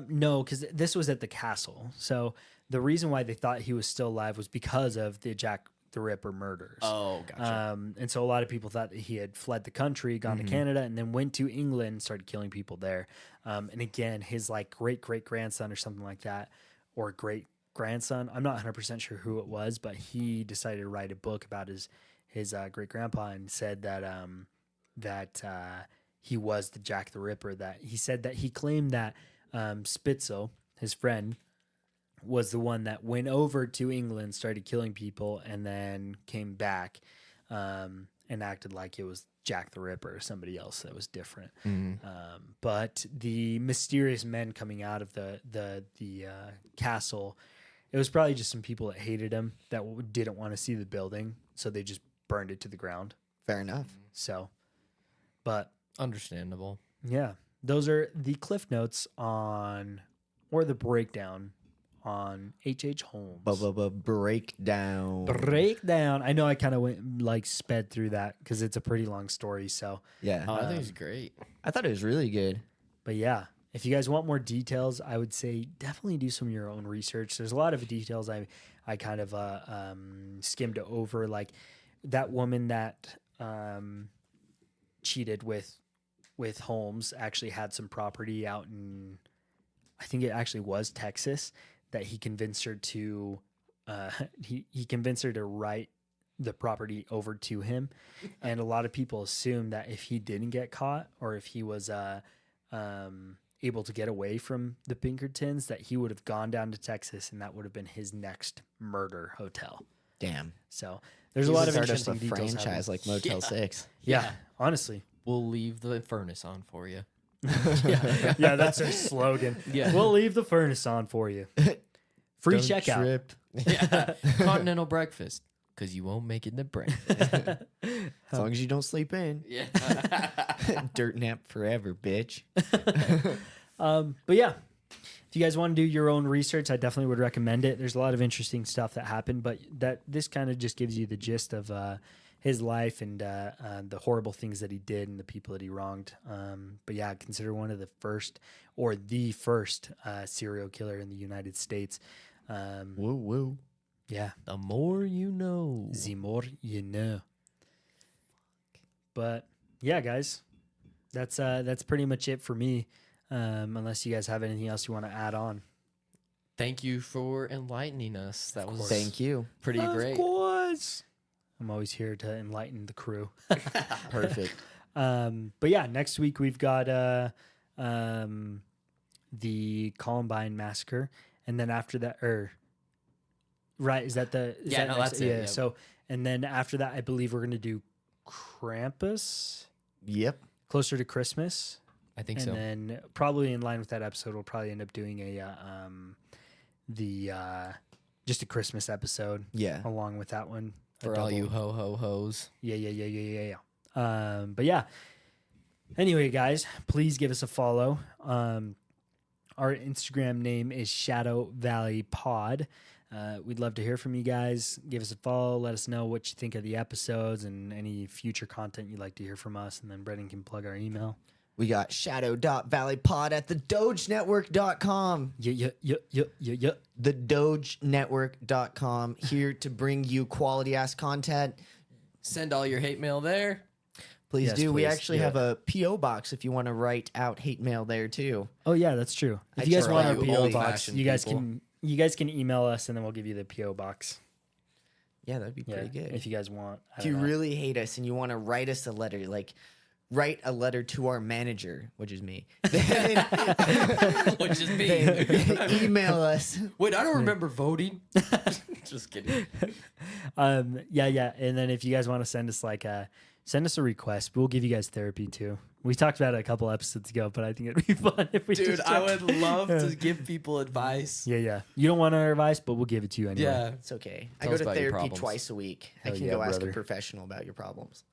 no, because this was at the castle. So the reason why they thought he was still alive was because of the Jack the Ripper murders. Oh, gotcha. And so a lot of people thought that he had fled the country, gone to Canada, and then went to England and started killing people there. And again, his like great grandson or something like that, or great grandson, I'm not 100% sure who it was, but he decided to write a book about his great grandpa and said that he was the Jack the Ripper. That he said that he claimed that Spitzel, his friend, was the one that went over to England, started killing people, and then came back and acted like it was Jack the Ripper or somebody else that was different. But the mysterious men coming out of the castle, it was probably just some people that hated him that didn't want to see the building, so they just burned it to the ground. Fair enough. So, but Understandable. yeah, those are the cliff notes on, or the breakdown on H.H. Holmes. Breakdown. Breakdown. I know I kind of went like sped through that because it's a pretty long story. So, Yeah. I think it's great. I thought it was really good. but yeah, if you guys want more details, I would say definitely do some of your own research. There's a lot of details I kind of skimmed over, like that woman that cheated with Holmes actually had some property out in, I think it actually was Texas, that he convinced her to he convinced her to write the property over to him. And a lot of people assume that if he didn't get caught, or if he was able to get away from the Pinkertons, that he would have gone down to Texas and that would have been his next murder hotel. Damn. So there's a lot of Start up interesting a details happening. franchise like Motel 6. Yeah, honestly. We'll leave the furnace on for you. Yeah, that's our slogan. Yeah. We'll leave the furnace on for you. Free Don't checkout. trip. Yeah. Continental breakfast. Because you won't make it to breakfast. As long as you don't sleep in. Yeah. Dirt nap forever, bitch. But yeah, if you guys want to do your own research, I definitely would recommend it. There's a lot of interesting stuff that happened, but this kind of just gives you the gist of his life and the horrible things that he did and the people that he wronged. But yeah, consider one of the first or the first serial killer in the United States. Woo woo. Yeah. The more you know. The more you know. But yeah, guys, that's pretty much it for me. Unless you guys have anything else you want to add on. Thank you for enlightening us. That was Thank you. pretty great. Of course. I'm always here to enlighten the crew. Perfect. But yeah, next week we've got the Columbine massacre, and then after that, right? Is that the? Is Yeah, that no, next? that's it, Yeah. yeah. So, and then after that, I believe we're gonna do Krampus Yep. closer to Christmas, I think and so. then probably in line with that episode, we'll probably end up doing just a Christmas episode Yeah. along with that one. A For all double. you ho-ho-hos. Yeah. But yeah. Anyway, guys, please give us a follow. Our Instagram name is Shadow Valley Pod. We'd love to hear from you guys. Give us a follow. Let us know what you think of the episodes and any future content you'd like to hear from us. And then Brendan can plug our email. We got shadow.valleypod at thedogenetwork.com. Yeah. Thedogenetwork.com. Here to bring you quality ass content. Send all your hate mail there. Please Yes, do. We please. actually have a P.O. box if you want to write out hate mail there too. Oh yeah, that's true. If I you guys try want our you PO box, old-fashioned you guys people. can email us and then we'll give you the PO box. Yeah, that'd be Yeah, pretty good. if you guys want. I If you don't know. really hate us and you want to write us a letter, like write a letter to our manager, which is me. Then Which is me. then email us. Wait, I don't remember voting. Just kidding. Yeah. And then if you guys want to send us send us a request, we'll give you guys therapy too. We talked about it a couple episodes ago, but I think it'd be fun if we Dude, just I would love to give people advice. Yeah. You don't want our advice, but we'll give it to you anyway. Yeah. It's okay. Tell I go us to about your therapy problems. twice a week. I Hell can yeah, go ask a brother. professional about your problems.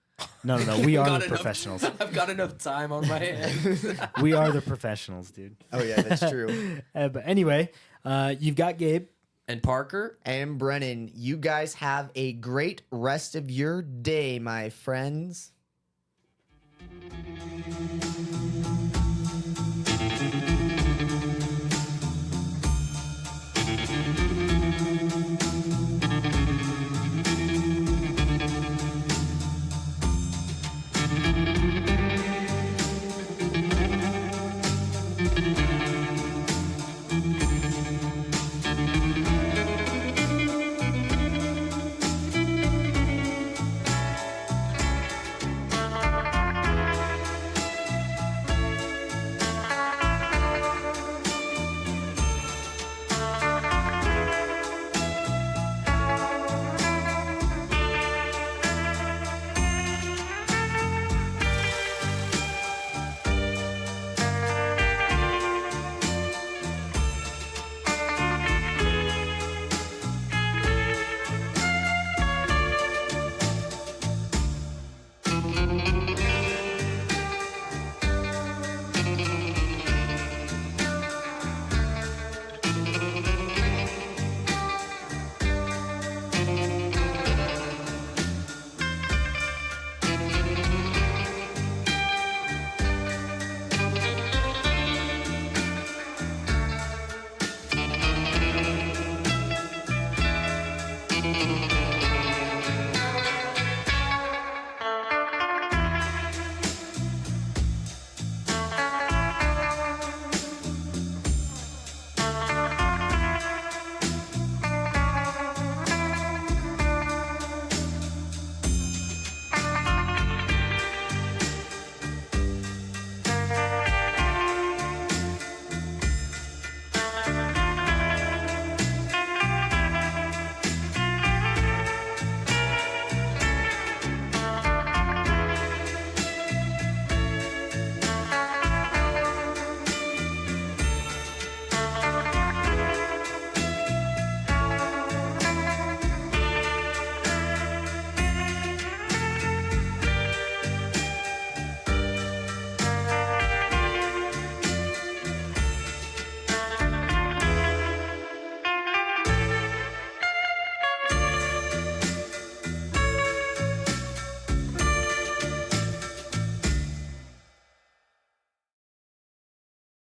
No. We are Got the enough- professionals. I've got enough time on my hands. We are the professionals, dude. Oh yeah, that's true. But anyway, you've got Gabe. And Parker, And Brennan, you guys have a great rest of your day, my friends.